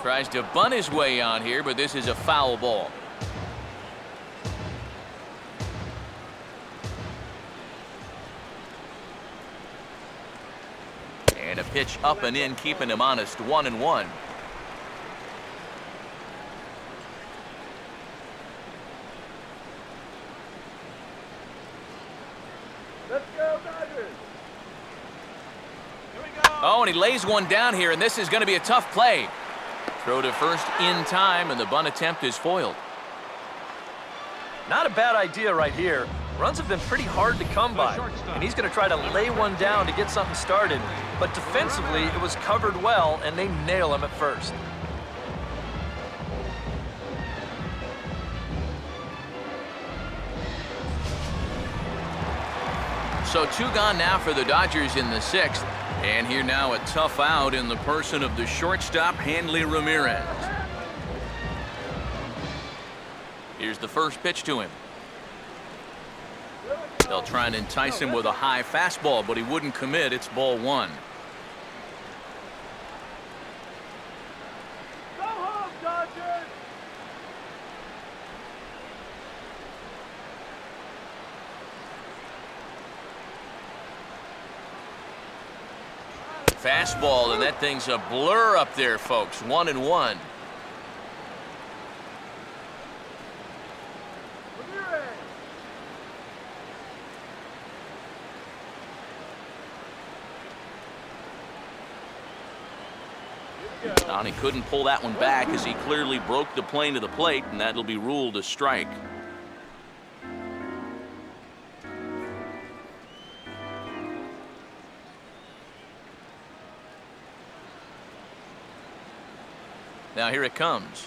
Tries to bunt his way on here, but this is a foul ball. And a pitch up and in, keeping him honest, 1-1. Let's go, Dodgers. Here we go. Oh, and he lays one down here, and this is going to be a tough play. Throw to first in time, and the bunt attempt is foiled. Not a bad idea right here. Runs have been pretty hard to come by, and he's going to try to lay one down to get something started. But defensively, it was covered well, and they nail him at first. So 2 gone now for the Dodgers in the 6th. And here now a tough out in the person of the shortstop, Hanley Ramirez. Here's the first pitch to him. They'll try and entice him with a high fastball, but he wouldn't commit. It's ball 1. Go home, Dodgers. Fastball, and that thing's a blur up there, folks. 1-1. Ramirez. And he couldn't pull that one back as he clearly broke the plane to the plate, and that'll be ruled a strike. Now here it comes.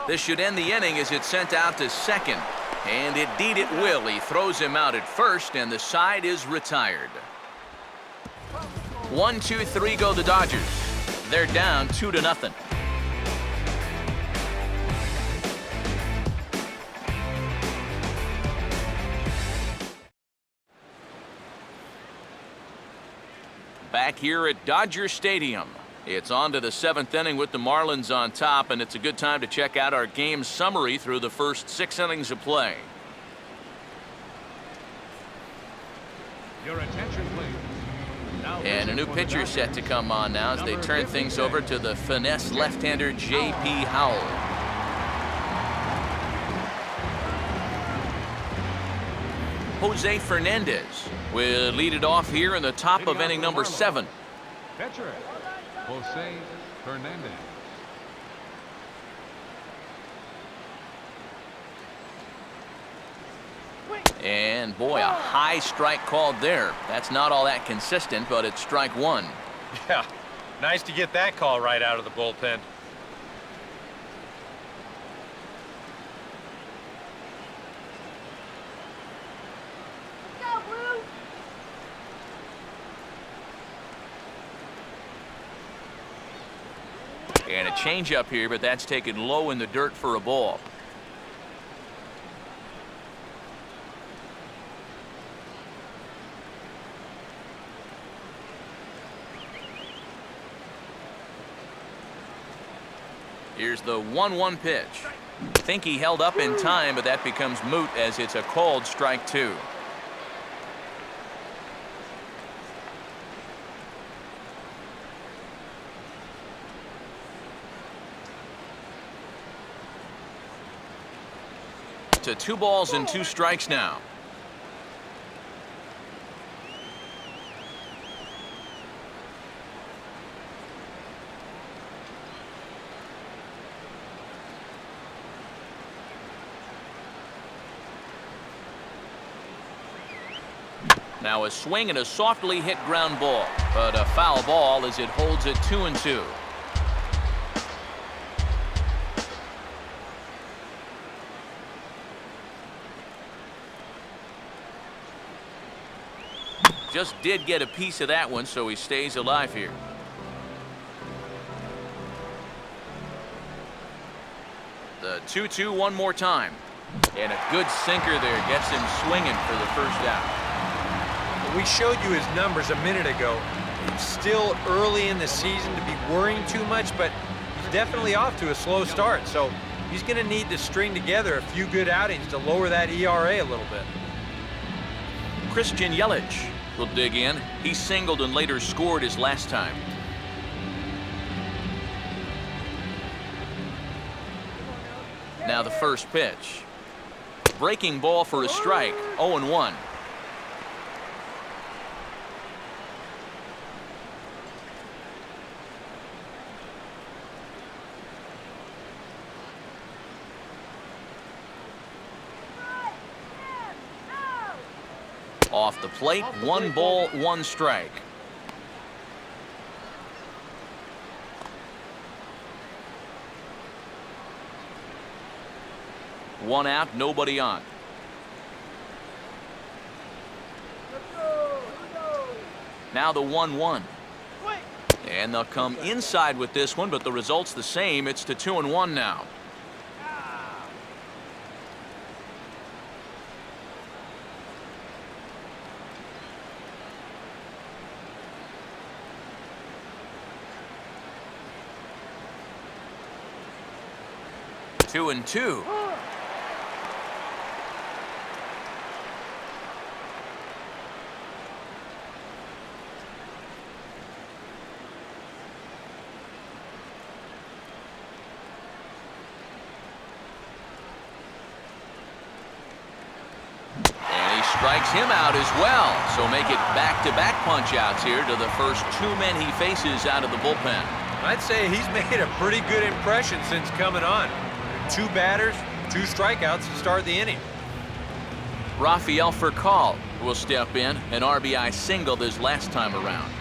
This should end the inning as it's sent out to second. And indeed it will. He throws him out at first, and the side is retired. 1, 2, 3 go the Dodgers. They're down 2-0. Back here at Dodger Stadium. It's on to the 7th inning with the Marlins on top, and it's a good time to check out our game summary through the first 6 innings of play. Your attention, please. Now And a new pitcher set to come on now as they turn things over to the finesse left-hander J.P. Howell. Jose Fernandez will lead it off here in the top of inning number 7. pitcher, Jose Fernandez. And boy, a high strike called there. That's not all that consistent, but it's strike 1. Yeah, nice to get that call right out of the bullpen. Go, Blue. And a changeup here, but that's taken low in the dirt for a ball. Here's the 1-1 pitch. Think he held up in time, but that becomes moot as it's a called strike 2. to 2 balls and 2 strikes now. Now a swing and a softly hit ground ball, but a foul ball as it holds it 2-2. Just did get a piece of that one, so he stays alive here. The 2-2 one more time. And a good sinker there gets him swinging for the first out. We showed you his numbers a minute ago. It's still early in the season to be worrying too much, but he's definitely off to a slow start. So he's going to need to string together a few good outings to lower that ERA a little bit. Christian Yelich will dig in. He singled and later scored his last time. Now the first pitch. Breaking ball for a strike, 0-1. Off the plate, 1 ball, 1 strike. One out, nobody on. Now the 1-1. And they'll come inside with this one, but the result's the same. It's to 2-1 now. Two and two. Strikes him out as well, so make it back-to-back punch-outs here to the first 2 men he faces out of the bullpen. I'd say he's made a pretty good impression since coming on. 2 batters, 2 strikeouts to start the inning. Rafael Furcal will step in, an RBI single this last time around.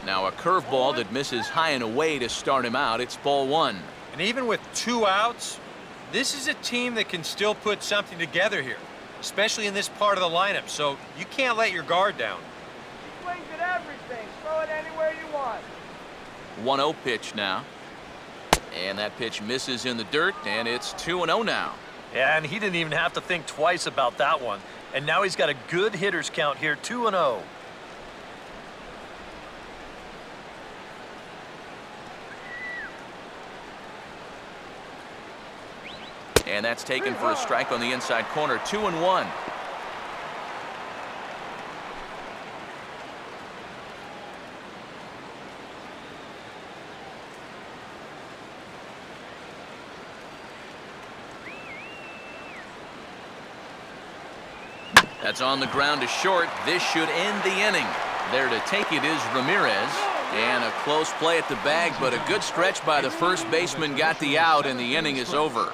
Now a curveball that misses high and away to start him out. It's ball 1. And even with 2 outs, this is a team that can still put something together here, especially in this part of the lineup, so you can't let your guard down. He swings at everything. Throw it anywhere you want. 1-0 pitch now. And that pitch misses in the dirt, and it's 2-0 now. Yeah, and he didn't even have to think twice about that one. And now he's got a good hitters count here, 2-0. And that's taken for a strike on the inside corner. 2-1. That's on the ground to short. This should end the inning. There to take it is Ramirez. And a close play at the bag, but a good stretch by the first baseman got the out, and the inning is over.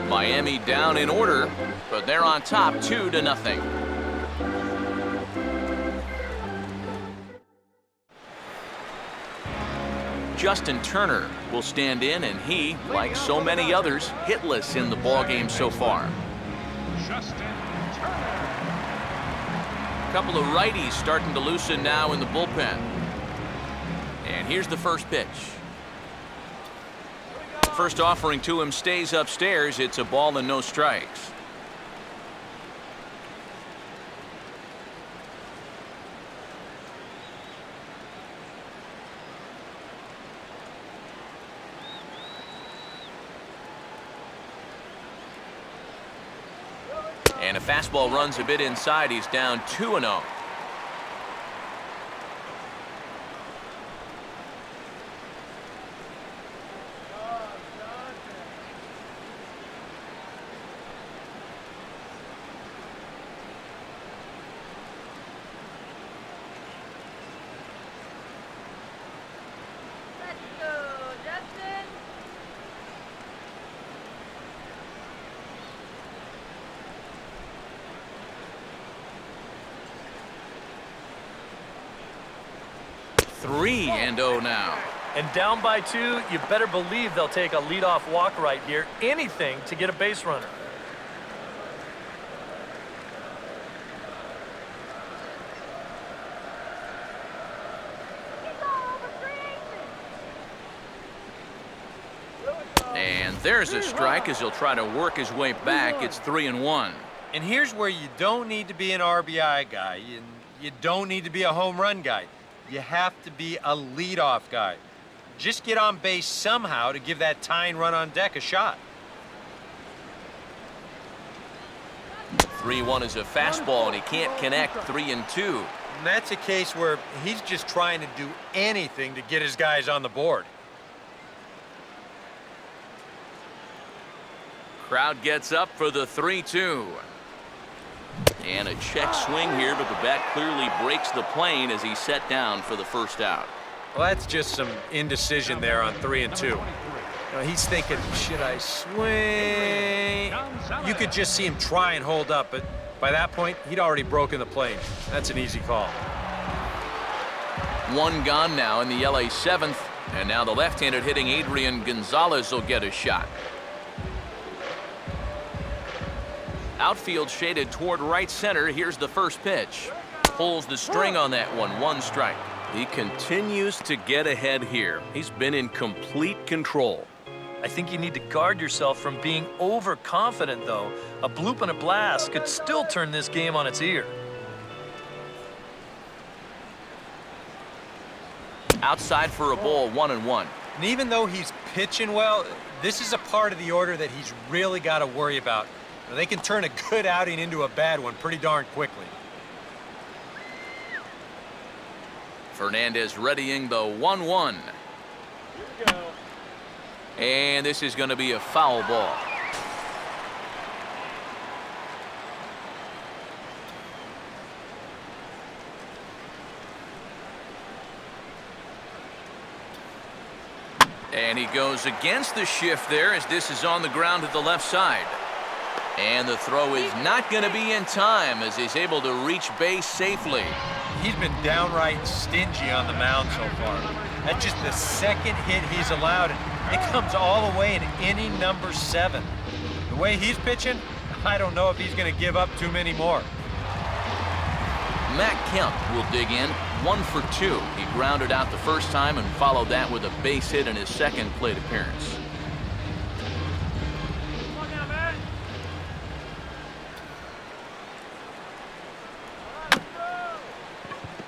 Miami down in order, but they're on top 2-0. Justin Turner will stand in, and he, like so many others, hitless in the ballgame so far. Justin Turner. A couple of righties starting to loosen now in the bullpen. And here's the first pitch. First offering to him stays upstairs. It's a ball and no strikes. And a fastball runs a bit inside. He's down 2-0. 3-0 now. And down by 2, you better believe they'll take a leadoff walk right here. Anything to get a base runner. And there's a strike as he'll try to work his way back. It's 3-1. And here's where you don't need to be an RBI guy. You don't need to be a home run guy. You have to be a leadoff guy. Just get on base somehow to give that tying run on deck a shot. 3-1 is a fastball, and he can't connect. 3-2. And that's a case where he's just trying to do anything to get his guys on the board. Crowd gets up for the 3-2. And a check swing here, but the bat clearly breaks the plane as he's set down for the first out. Well, that's just some indecision there on 3-2. You know, he's thinking, should I swing? You could just see him try and hold up, but by that point, he'd already broken the plane. That's an easy call. One gone now in the LA 7th, and now the left-handed hitting Adrian Gonzalez will get a shot. Outfield shaded toward right center. Here's the first pitch. Pulls the string on that one. 1 strike. He continues to get ahead here. He's been in complete control. I think you need to guard yourself from being overconfident, though. A bloop and a blast could still turn this game on its ear. Outside for a ball, 1-1. And even though he's pitching well, this is a part of the order that he's really got to worry about. They can turn a good outing into a bad one pretty darn quickly. Fernandez readying the 1-1. And this is going to be a foul ball. And he goes against the shift there as this is on the ground to the left side. And the throw is not going to be in time as he's able to reach base safely. He's been downright stingy on the mound so far. That's just the second hit he's allowed, and it comes all the way in inning number 7. The way he's pitching, I don't know if he's going to give up too many more. Matt Kemp will dig in. 1 for 2. He grounded out the first time and followed that with a base hit in his second plate appearance.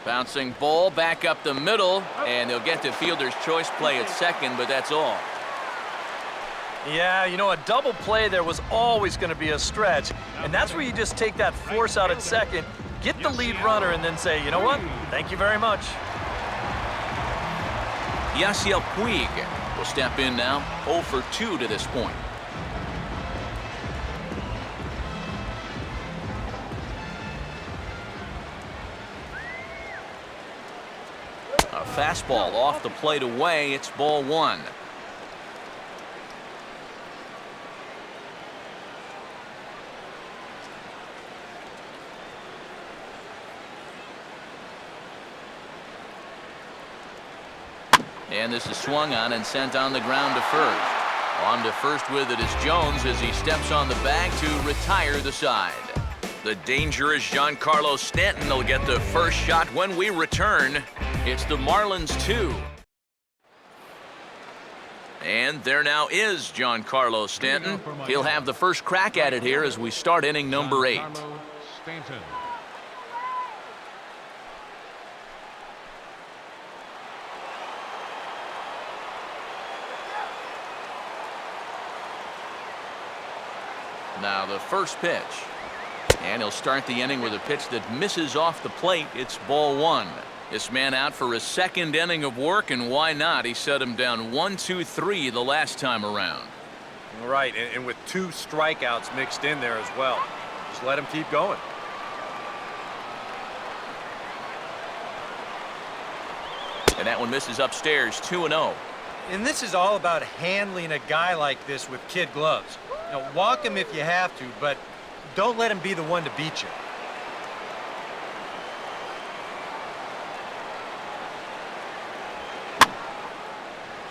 Bouncing ball back up the middle, and they'll get to fielder's choice play at second, but that's all. Yeah, you know, a double play there was always going to be a stretch, and that's where you just take that force out at second, get the lead runner, and then say, you know what, thank you very much. Yasiel Puig will step in now, 0 for 2 to this point. A fastball off the plate away. It's ball 1. And this is swung on and sent on the ground to first. On to first with it is Jones as he steps on the bag to retire the side. The dangerous Giancarlo Stanton will get the first shot when we return. It's the Marlins 2. And there now is Giancarlo Stanton. He'll have the first crack at it here as we start inning number 8. Now the first pitch. And he'll start the inning with a pitch that misses off the plate. It's ball 1. This man out for his second inning of work, and why not? He set him down 1-2-3 the last time around. Right, and with 2 strikeouts mixed in there as well. Just let him keep going. And that one misses upstairs, 2-0. And this is all about handling a guy like this with kid gloves. You know, walk him if you have to, but don't let him be the one to beat you.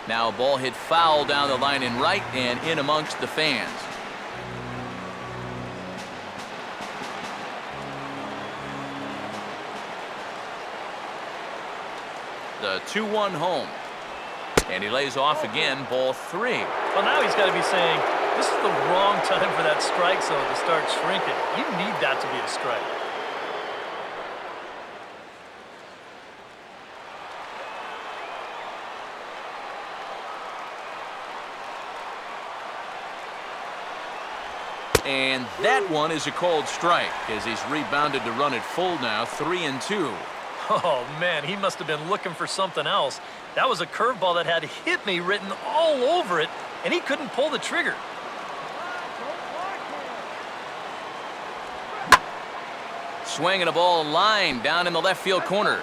Now a ball hit foul down the line in right and in amongst the fans. The 2-1 home. And he lays off again, ball 3. Well, now he's got to be saying, this is the wrong time for that strike zone to start shrinking. You need that to be a strike. And that one is a called strike as he's rebounded to run it full now, 3-2. Oh, man, he must have been looking for something else. That was a curveball that had "hit me" written all over it, and he couldn't pull the trigger. Swinging a ball line down in the left field corner.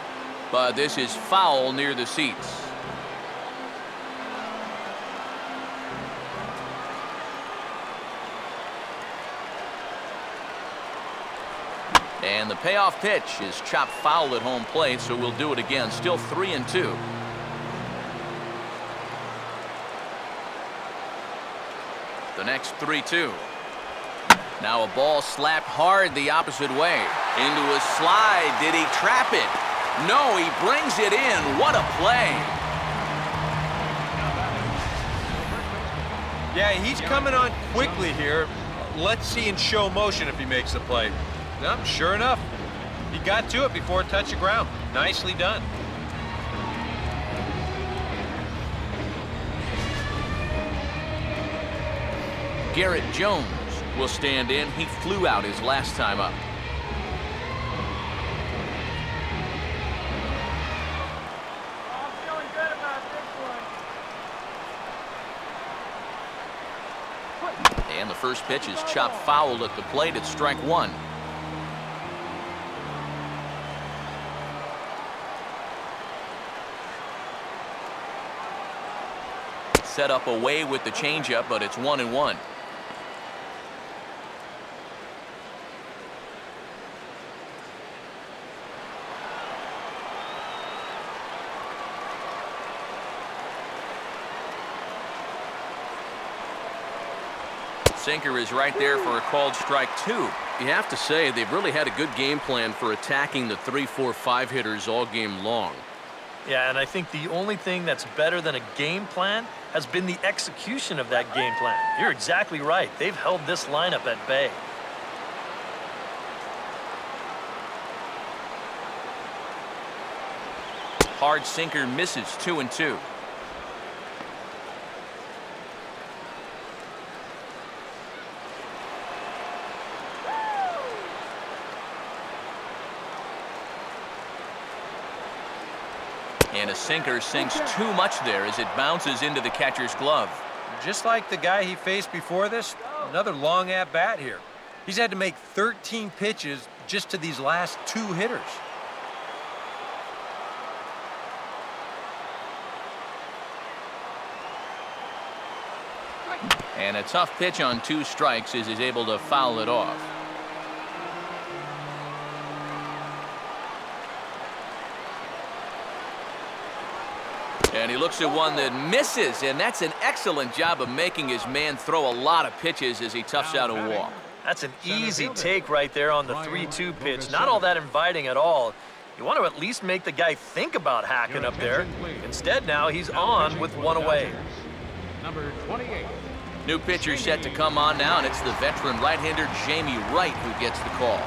But this is foul near the seats. And the payoff pitch is chopped foul at home plate, so we'll do it again. Still 3-2. The next 3-2. Now a ball slapped hard the opposite way. Into a slide. Did he trap it? No, he brings it in. What a play. Yeah, he's coming on quickly here. Let's see in show motion if he makes the play. Nope, sure enough, he got to it before it touched the ground. Nicely done. Garrett Jones will stand in. He flew out his last time up. I'm feeling good about this one. And the first pitch is chopped foul at the plate. It's strike 1. Set up away with the changeup, but it's 1-1. Sinker is right there for a called strike 2. You have to say they've really had a good game plan for attacking the 3-4-5 hitters all game long. Yeah, and I think the only thing that's better than a game plan has been the execution of that game plan. You're exactly right. They've held this lineup at bay. Hard sinker misses, 2-2. And a sinker sinks too much there as it bounces into the catcher's glove. Just like the guy he faced before this, another long at-bat here. He's had to make 13 pitches just to these last 2 hitters. And a tough pitch on 2 strikes as he's able to foul it off. And he looks at one that misses, and that's an excellent job of making his man throw a lot of pitches as he toughs out a walk. That's an easy take right there on the 3-2 pitch. Not all that inviting at all. You want to at least make the guy think about hacking up there. Instead, now he's on with 1 away. Number 28. New pitcher set to come on now, and it's the veteran right-hander Jamie Wright who gets the call.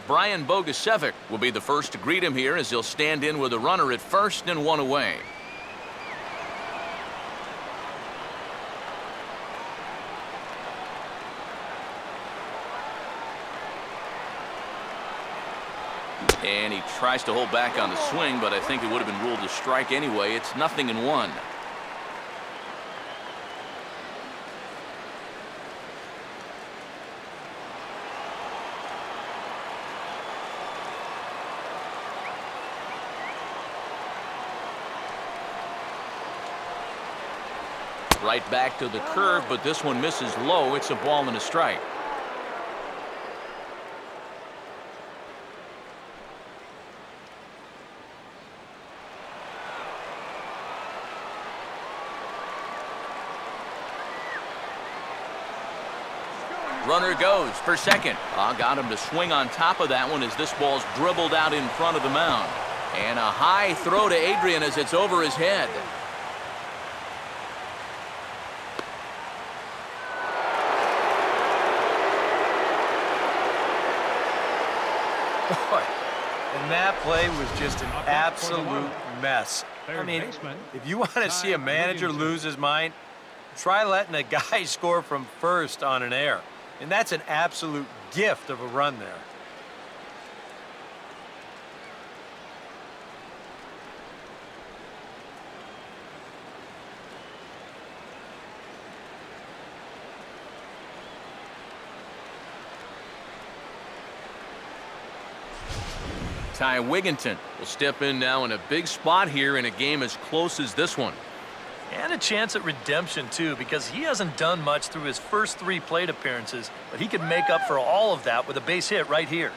Brian Bogusevic will be the first to greet him here as he'll stand in with a runner at first and 1 away. And he tries to hold back on the swing, but I think it would have been ruled a strike anyway. It's 0-1. Right back to the curve, but this one misses low. It's a ball and a strike. Runner goes for second. Got him to swing on top of that one as this ball's dribbled out in front of the mound. And a high throw to Adrian as it's over his head. Boy, and that play was just an absolute mess. I mean, if you want to see a manager lose his mind, try letting a guy score from first on an error. And that's an absolute gift of a run there. Ty Wigginton will step in now in a big spot here in a game as close as this one. And a chance at redemption, too, because he hasn't done much through his first 3 plate appearances, but he could make up for all of that with a base hit right here.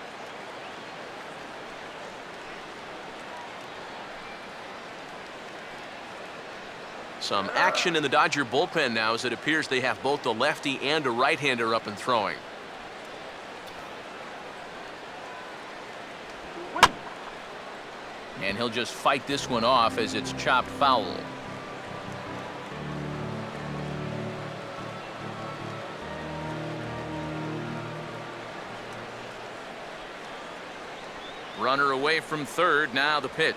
Some action in the Dodger bullpen now as it appears they have both a lefty and a right-hander up and throwing. And he'll just fight this one off as it's chopped foul. Runner away from third, now the pitch.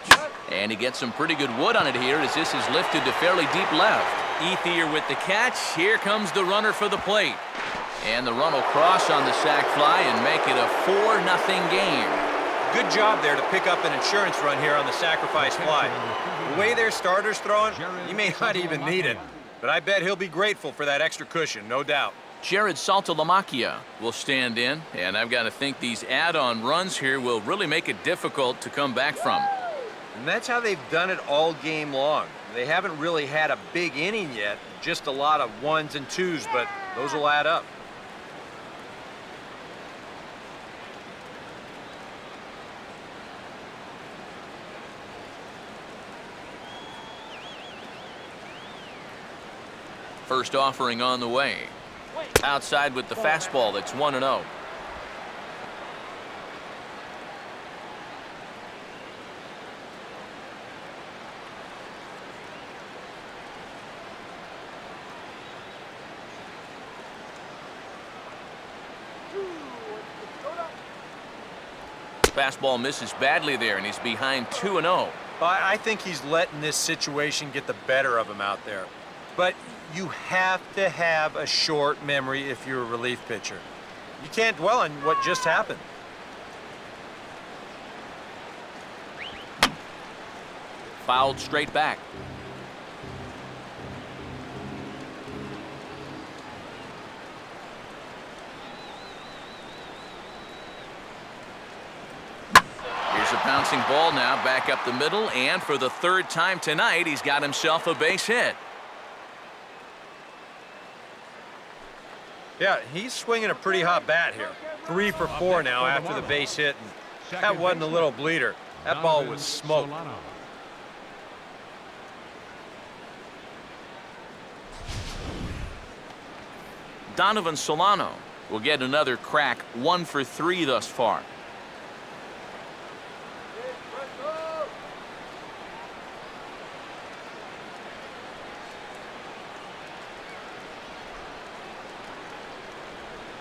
And he gets some pretty good wood on it here as this is lifted to fairly deep left. Ethier with the catch. Here comes the runner for the plate. And the run will cross on the sac fly and make it a 4-0 game. Good job there to pick up an insurance run here on the sacrifice fly. The way their starter's throwing, he may not even need it. But I bet he'll be grateful for that extra cushion, no doubt. Jared Saltalamacchia will stand in, and I've got to think these add-on runs here will really make it difficult to come back from. And that's how they've done it all game long. They haven't really had a big inning yet, just a lot of 1s and 2s, but those will add up. First offering on the way. Outside with the fastball, that's 1-0. Fastball misses badly there, and he's behind 2-0. I think he's letting this situation get the better of him out there. But you have to have a short memory if you're a relief pitcher. You can't dwell on what just happened. Fouled straight back. Here's a bouncing ball now back up the middle, and for the 3rd time tonight, he's got himself a base hit. Yeah, he's swinging a pretty hot bat here. 3 for 4 now after the base hit. And that wasn't a little bleeder. That ball was smoked. Donovan Solano will get another crack, 1 for 3 thus far.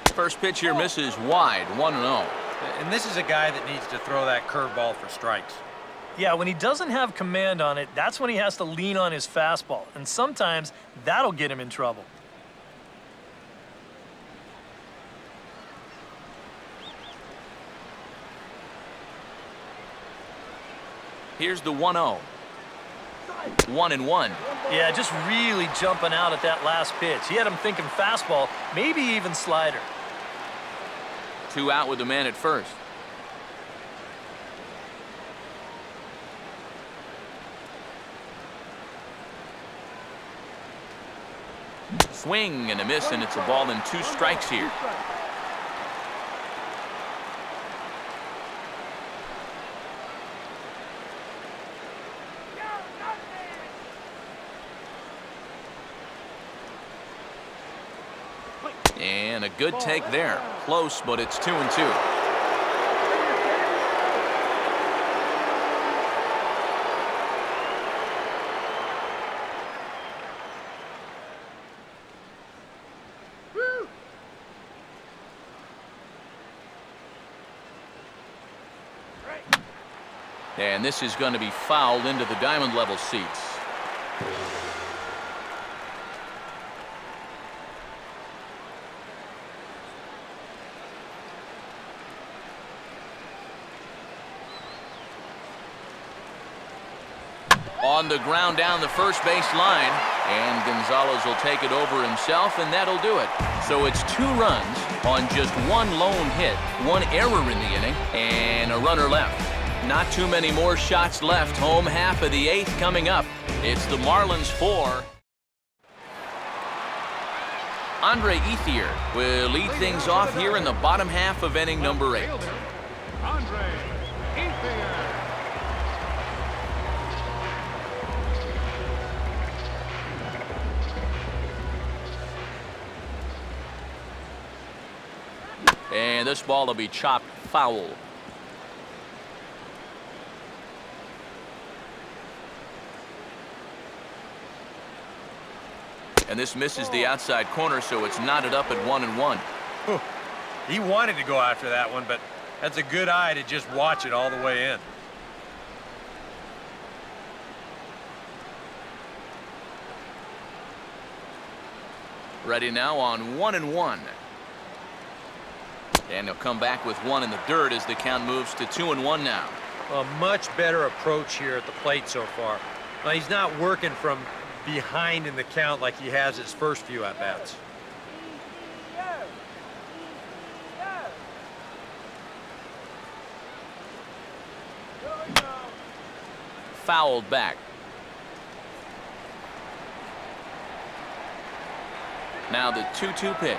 First pitch here misses wide, 1-0. And this is a guy that needs to throw that curveball for strikes. Yeah, when he doesn't have command on it, that's when he has to lean on his fastball. And sometimes that'll get him in trouble. Here's the 1-0. 1-1. Yeah, just really jumping out at that last pitch. He had him thinking fastball, maybe even slider. 2 out with the man at first. Swing and a miss, and it's a ball and 2 strikes here. And a good take there. Close, but it's 2-2. And this is going to be fouled into the diamond level seats. On the ground down the first base line, and Gonzalez will take it over himself, and that'll do it. So it's 2 runs on just 1 lone hit, 1 error in the inning, and a runner left. Not too many more shots left. Home half of the 8th coming up. It's the Marlins 4. Andre Ethier will lead things off here in the bottom half of inning number 8. Andre Ethier. And this ball will be chopped foul. And this misses the outside corner, so it's knotted up at 1-1. He wanted to go after that one, but that's a good eye to just watch it all the way in. Ready now on 1-1. And he'll come back with 1 in the dirt as the count moves to 2-1 now. A much better approach here at the plate so far. Now, he's not working from behind in the count like he has his first few at-bats. Fouled back. Now the 2-2 pitch.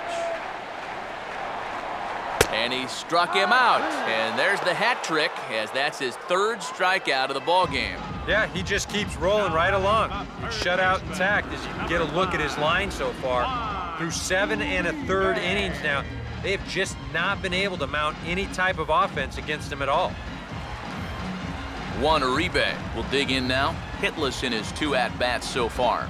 And he struck him out. And there's the hat trick, as that's his 3rd strikeout of the ball game. Yeah, he just keeps rolling right along. He's shut out intact as you can get a look at his line so far. Through 7 1/3 innings now, they have just not been able to mount any type of offense against him at all. Juan Uribe will dig in now. Hitless in his 2 at-bats so far.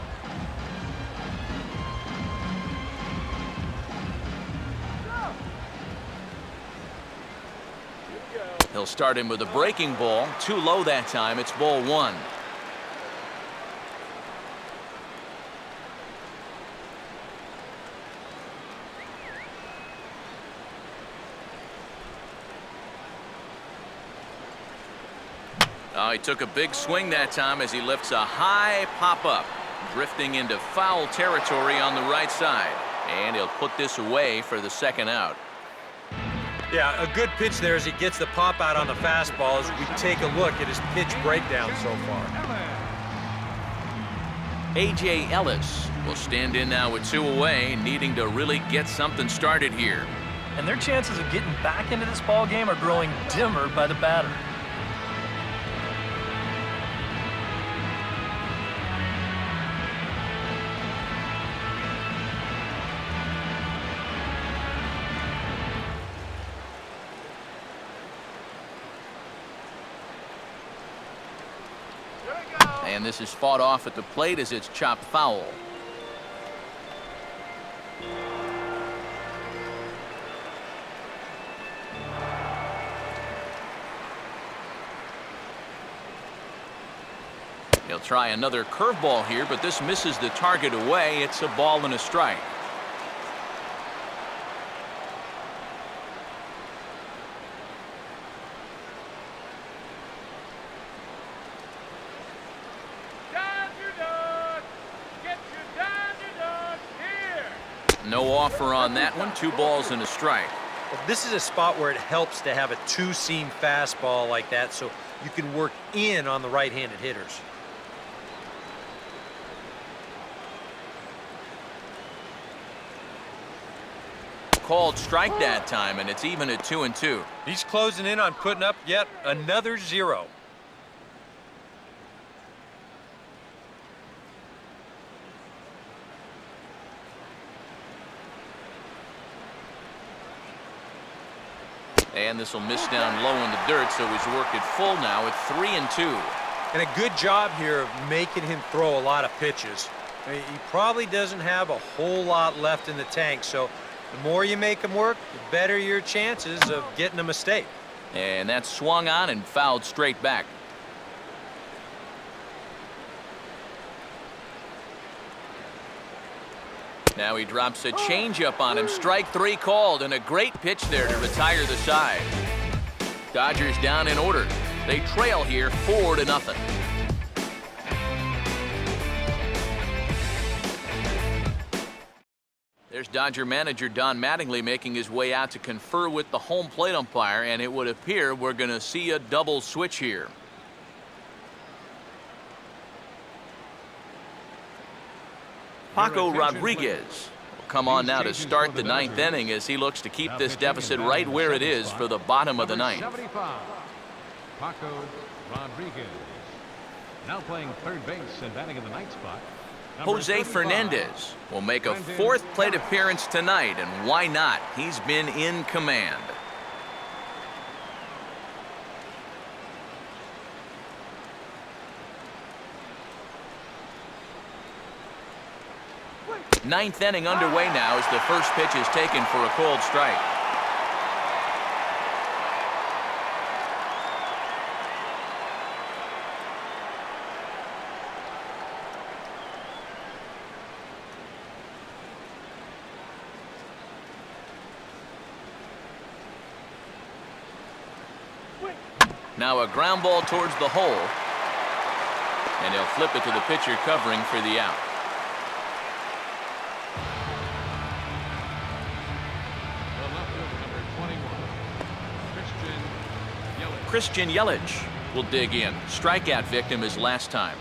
He'll start him with a breaking ball. Too low that time. It's ball 1. He took a big swing that time as he lifts a high pop-up, drifting into foul territory on the right side. And he'll put this away for the 2nd out. Yeah, a good pitch there as he gets the pop out on the fastball as we take a look at his pitch breakdown so far. A.J. Ellis will stand in now with 2 away, needing to really get something started here. And their chances of getting back into this ball game are growing dimmer by the batter. And this is fought off at the plate as it's chopped foul. He'll try another curveball here, but this misses the target away. It's a ball and a strike. No offer on that one. 2 balls and a strike. Well, this is a spot where it helps to have a 2-seam fastball like that so you can work in on the right-handed hitters. Called strike that time, and it's even at 2-2. He's closing in on putting up yet another 0. And this will miss down low in the dirt, so he's worked it full now at 3-2. And a good job here of making him throw a lot of pitches. I mean, he probably doesn't have a whole lot left in the tank, so the more you make him work, the better your chances of getting a mistake. And that's swung on and fouled straight back. Now he drops a changeup on him. Strike 3 called, and a great pitch there to retire the side. Dodgers down in order. They trail here 4-0. There's Dodger manager Don Mattingly making his way out to confer with the home plate umpire, and it would appear we're going to see a double switch here. Paco Rodriguez will come on now to start the 9th inning as he looks to keep this deficit right where it is for the bottom of the 9th. 75, Paco Rodriguez. Now playing third base and batting in the ninth spot. Jose Fernandez will make a 4th plate appearance tonight, and why not? He's been in command. Ninth inning underway now as the first pitch is taken for a cold strike. Now a ground ball towards the hole, and he'll flip it to the pitcher covering for the out. Christian Yelich will dig in. Strikeout victim his last time.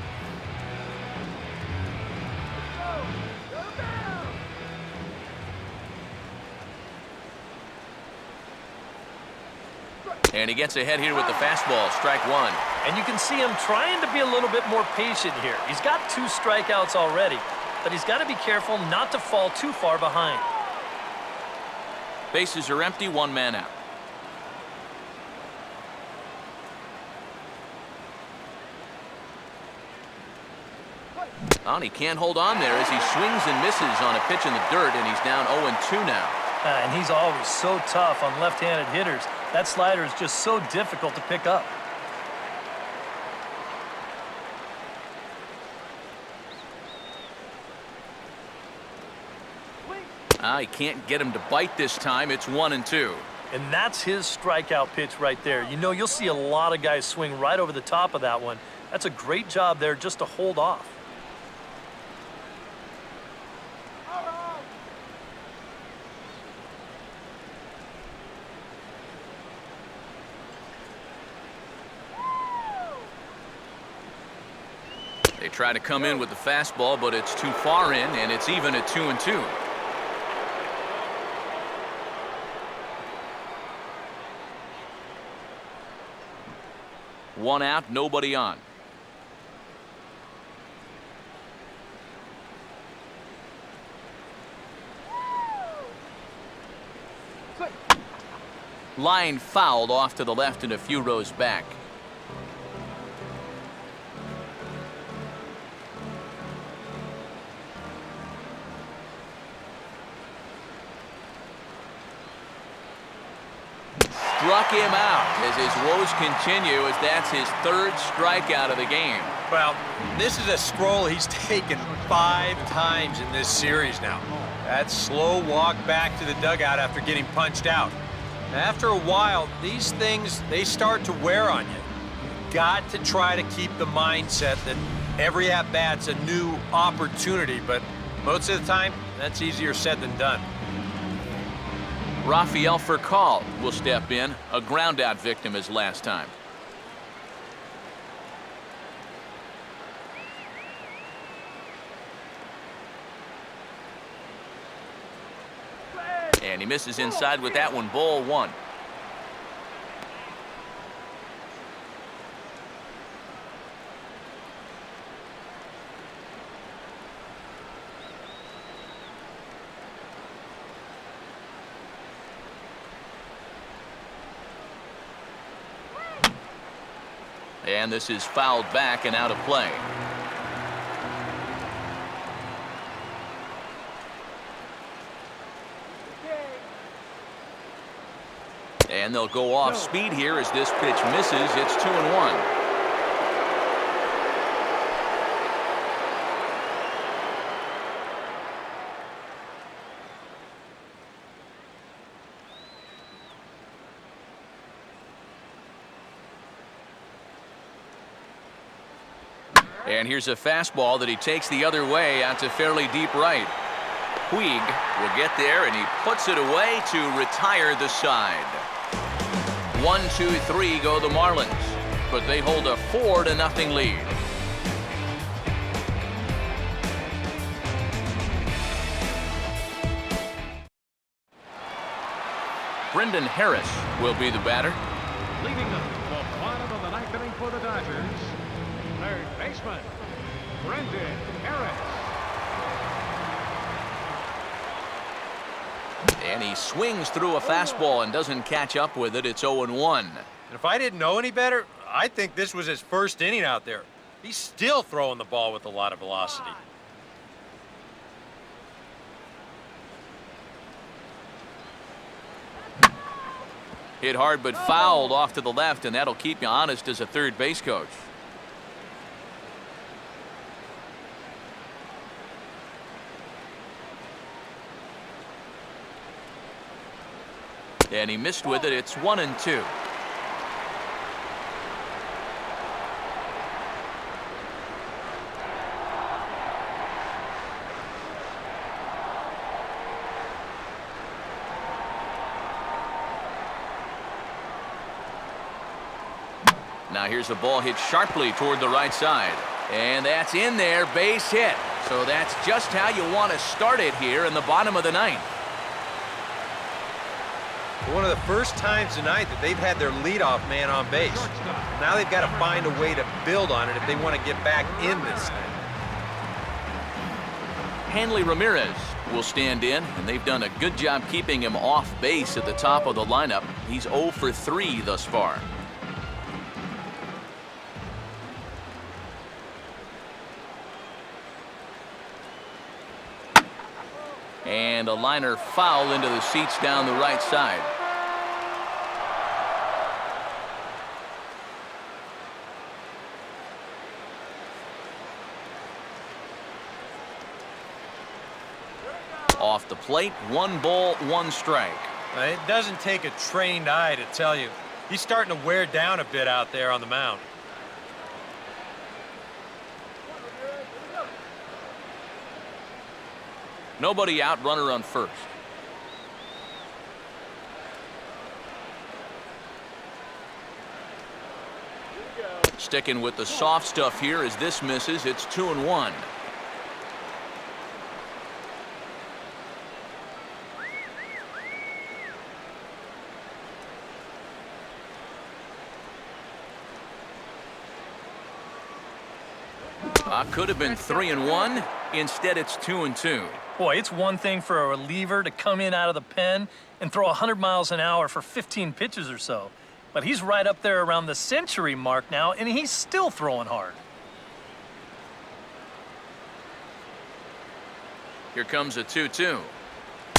And he gets ahead here with the fastball. Strike 1. And you can see him trying to be a little bit more patient here. He's got 2 strikeouts already, but he's got to be careful not to fall too far behind. Bases are empty, 1 man out. And he can't hold on there as he swings and misses on a pitch in the dirt, and he's down 0-2 now. And he's always so tough on left-handed hitters. That slider is just so difficult to pick up. He can't get him to bite this time. It's 1-2. And that's his strikeout pitch right there. You know, you'll see a lot of guys swing right over the top of that one. That's a great job there just to hold off. They try to come in with the fastball, but it's too far in, and it's even at 2-2. One out, nobody on. Line fouled off to the left and a few rows back. Struck him out as his woes continue, as that's his 3rd strikeout of the game. Well, this is a stroll he's taken 5 times in this series now. That slow walk back to the dugout after getting punched out. After a while, these things, they start to wear on you. You've got to try to keep the mindset that every at-bat's a new opportunity, but most of the time, that's easier said than done. Rafael Furcal will step in, a ground-out victim his last time. And he misses inside with that one, ball 1. And this is fouled back and out of play. And they'll go off speed here as this pitch misses. It's 2-1. And here's a fastball that he takes the other way out to fairly deep right. Puig will get there, and he puts it away to retire the side. 1-2-3 go the Marlins, but they hold a 4-0 lead. Brendan Harris will be the batter. Leading them the bottom of the ninth inning for the Dodgers, third baseman, Brendan Harris. And he swings through a fastball and doesn't catch up with it. It's 0-1. And if I didn't know any better, I think this was his first inning out there. He's still throwing the ball with a lot of velocity. Hit hard but fouled off to the left, and that'll keep you honest as a third base coach. And he missed with it. It's 1-2. Now here's a ball hit sharply toward the right side. And that's in there, base hit. So that's just how you want to start it here in the bottom of the ninth. One of the first times tonight that they've had their leadoff man on base. Now they've got to find a way to build on it if they want to get back in this thing. Hanley Ramirez will stand in, and they've done a good job keeping him off base at the top of the lineup. He's 0 for 3 thus far. And a liner foul into the seats down the right side. Off the plate, 1 ball, 1 strike. It doesn't take a trained eye to tell you. He's starting to wear down a bit out there on the mound. Nobody out, runner on first. Sticking with the soft stuff here as this misses. It's 2-1. Could have been 3-1. Instead, it's 2-2. Boy, it's one thing for a reliever to come in out of the pen and throw 100 miles an hour for 15 pitches or so. But he's right up there around the century mark now, and he's still throwing hard. Here comes a 2-2.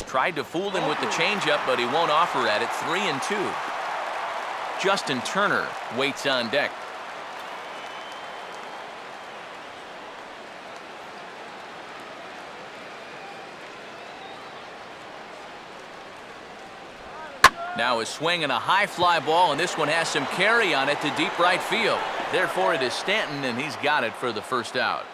Tried to fool him with the changeup, but he won't offer at it. 3-2. Justin Turner waits on deck. Now a swing and a high fly ball, and this one has some carry on it to deep right field. Therefore, it is Stanton, and he's got it for the first out.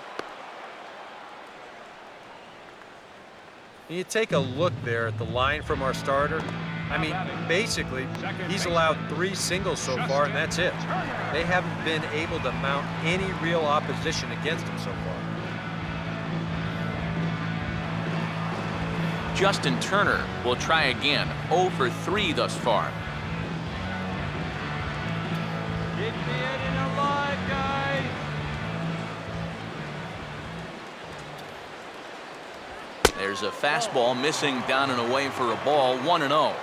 You take a look there at the line from our starter. I mean, basically, he's allowed 3 singles so far, and that's it. They haven't been able to mount any real opposition against him so far. Justin Turner will try again. 0 for 3 thus far. Get me in alive, guys. There's a fastball missing down and away for a ball. 1-0.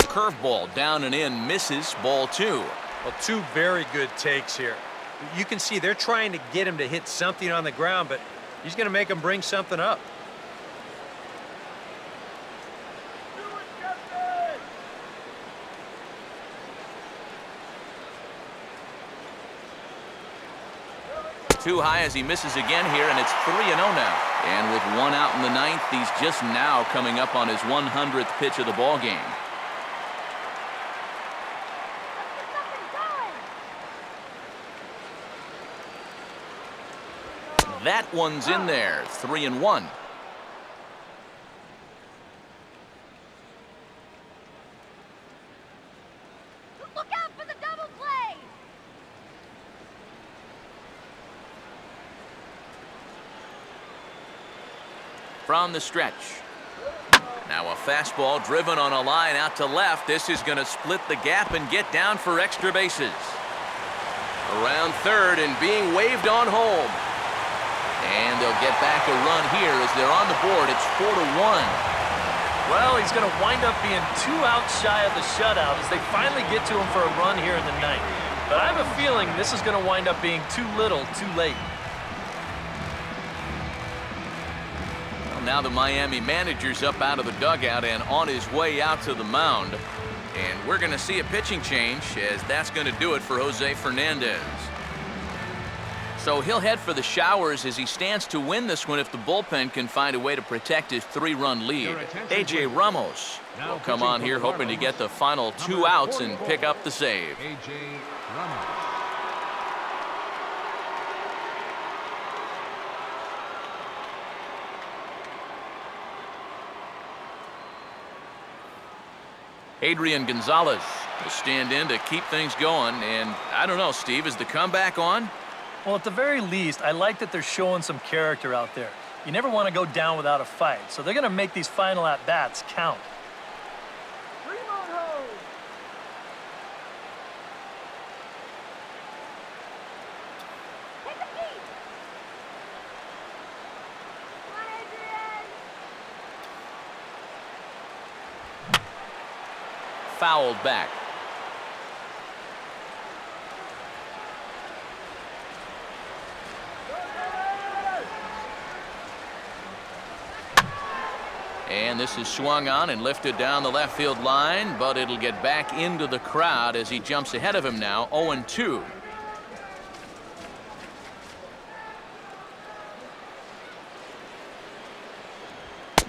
curveball down and in, misses, ball 2. Well, 2 very good takes here. You can see they're trying to get him to hit something on the ground, but he's going to make him bring something up. Too high as he misses again here, and it's 3-0 now. And with 1 out in the 9th, he's just now coming up on his 100th pitch of the ball game. That one's in there, 3-1. Look out for the double play. From the stretch. Now a fastball driven on a line out to left. This is going to split the gap and get down for extra bases. Around third and being waved on home. And they'll get back a run here as they're on the board. It's 4-1. Well, he's going to wind up being 2 outs shy of the shutout as they finally get to him for a run here in the 9th. But I have a feeling this is going to wind up being too little, too late. Now the Miami manager's up out of the dugout and on his way out to the mound. And we're going to see a pitching change, as that's going to do it for Jose Fernandez. So he'll head for the showers as he stands to win this one if the bullpen can find a way to protect his 3-run lead. A.J. Ramos will come on here hoping to get the final 2 outs and pick up the save. A.J. Ramos. Adrian Gonzalez will stand in to keep things going. And I don't know, Steve, is the comeback on? Well, at the very least, I like that they're showing some character out there. You never want to go down without a fight, so they're going to make these final at-bats count. Fouled back. And this is swung on and lifted down the left field line, but it'll get back into the crowd as he jumps ahead of him now, 0-2.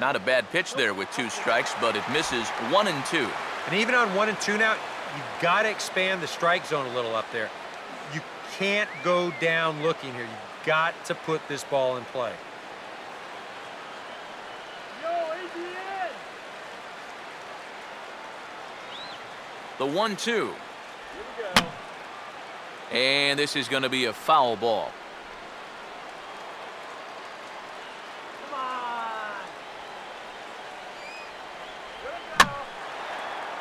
Not a bad pitch there with 2 strikes, but it misses 1-2. And even on 1-2 now, you've got to expand the strike zone a little up there. You can't go down looking here. You've got to put this ball in play. The 1-2. And this is going to be a foul ball.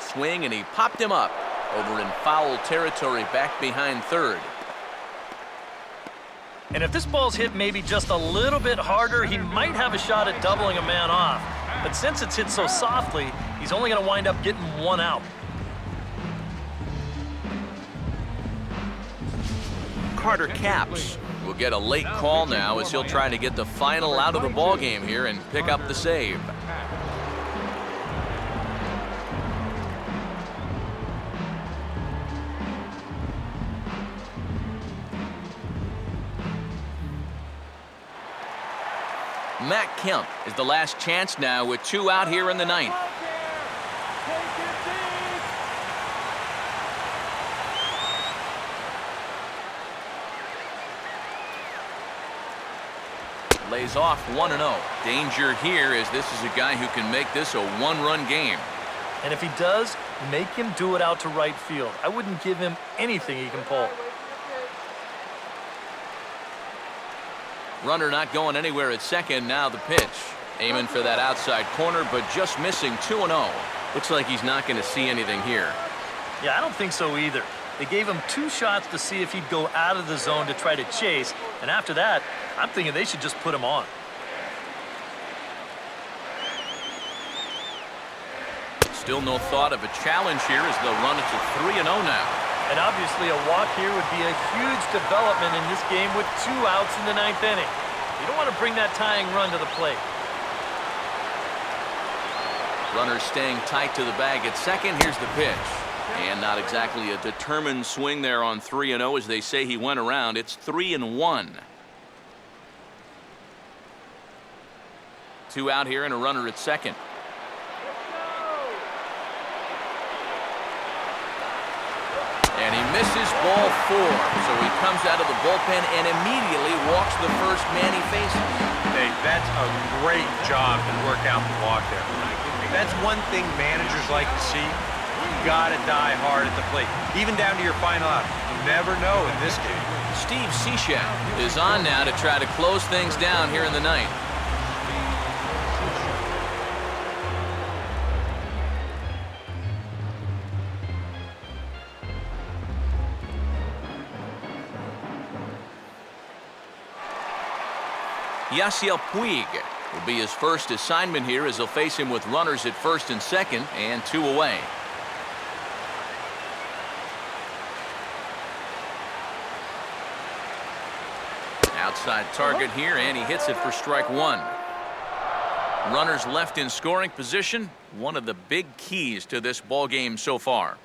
Swing, and he popped him up over in foul territory back behind third. And if this ball's hit maybe just a little bit harder, he might have a shot at doubling a man off. But since it's hit so softly, he's only going to wind up getting 1 out. Carter Capps will get a late call now as he'll try to get the final out of the ball game here and pick up the save. Matt Kemp is the last chance now with 2 out here in the 9th. Lays off 1-0. Danger here as this is a guy who can make this a 1-run game. And if he does, make him do it out to right field. I wouldn't give him anything he can pull. Runner not going anywhere at second. Now the pitch. Aiming for that outside corner, but just missing 2-0. Looks like he's not going to see anything here. Yeah, I don't think so either. They gave him 2 shots to see if he'd go out of the zone to try to chase. And after that, I'm thinking they should just put him on. Still no thought of a challenge here as they'll run it to 3-0 now. And obviously a walk here would be a huge development in this game with 2 outs in the 9th inning. You don't want to bring that tying run to the plate. Runners staying tight to the bag at second. Here's the pitch. And not exactly a determined swing there on 3-0 as they say he went around. It's 3-1. 2 out here and a runner at second. And he misses ball 4. So he comes out of the bullpen and immediately walks the first man he faces. Hey, that's a great job to work out the walk there. That's one thing managers like to see. You gotta die hard at the plate, even down to your final out. You never know in this game. Steve Cishek is on now to try to close things down here in the ninth. Yasiel Puig will be his first assignment here as he'll face him with runners at first and second and 2 away. Outside target here, and he hits it for strike 1. Runners left in scoring position, one of the big keys to this ball game so far.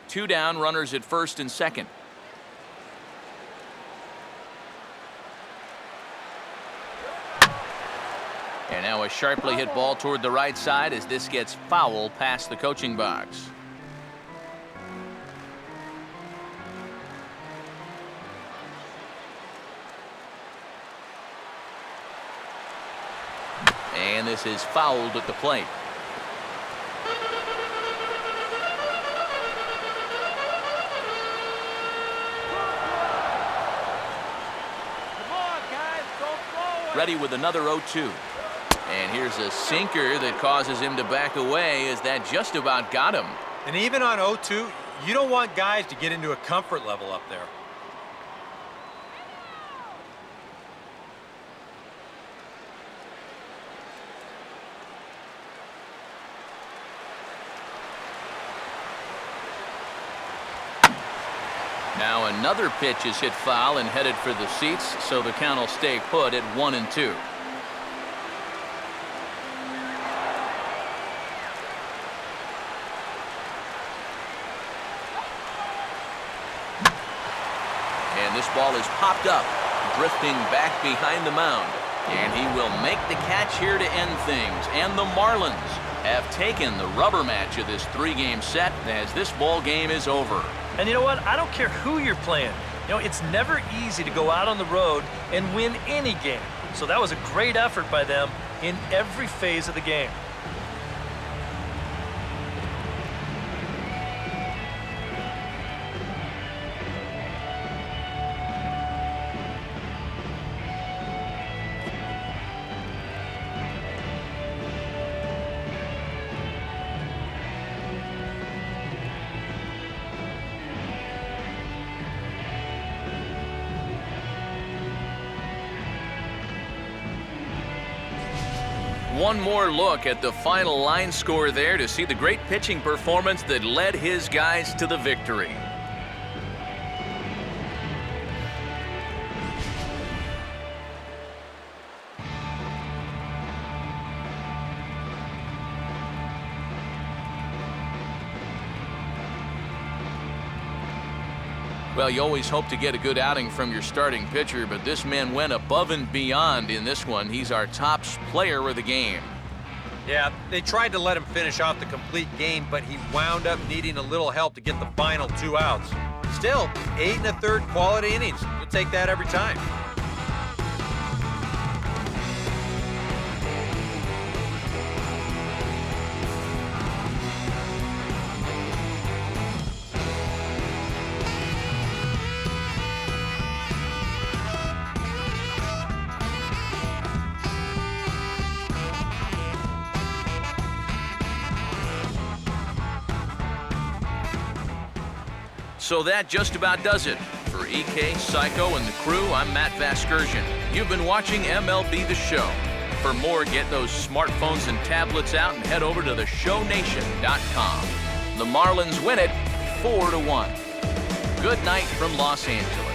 2 down, runners at first and second. And now a sharply hit ball toward the right side as this gets foul past the coaching box. And this is fouled at the plate. Ready with another 0-2. And here's a sinker that causes him to back away as that just about got him. And even on 0-2, you don't want guys to get into a comfort level up there. Now another pitch is hit foul and headed for the seats, so the count will stay put at 1-2. And this ball is popped up, drifting back behind the mound. And he will make the catch here to end things. And the Marlins have taken the rubber match of this 3-game set as this ball game is over. And you know what? I don't care who you're playing. You know, it's never easy to go out on the road and win any game. So that was a great effort by them in every phase of the game. One more look at the final line score there to see the great pitching performance that led his guys to the victory. Well, you always hope to get a good outing from your starting pitcher, but this man went above and beyond in this one. He's our top player of the game. Yeah, they tried to let him finish off the complete game, but he wound up needing a little help to get the final 2 outs. Still, 8 1/3 quality innings. You'll take that every time. So that just about does it. For EK, Psycho, and the crew, I'm Matt Vasgersian. You've been watching MLB The Show. For more, get those smartphones and tablets out and head over to theshownation.com. The Marlins win it 4-1. Good night from Los Angeles.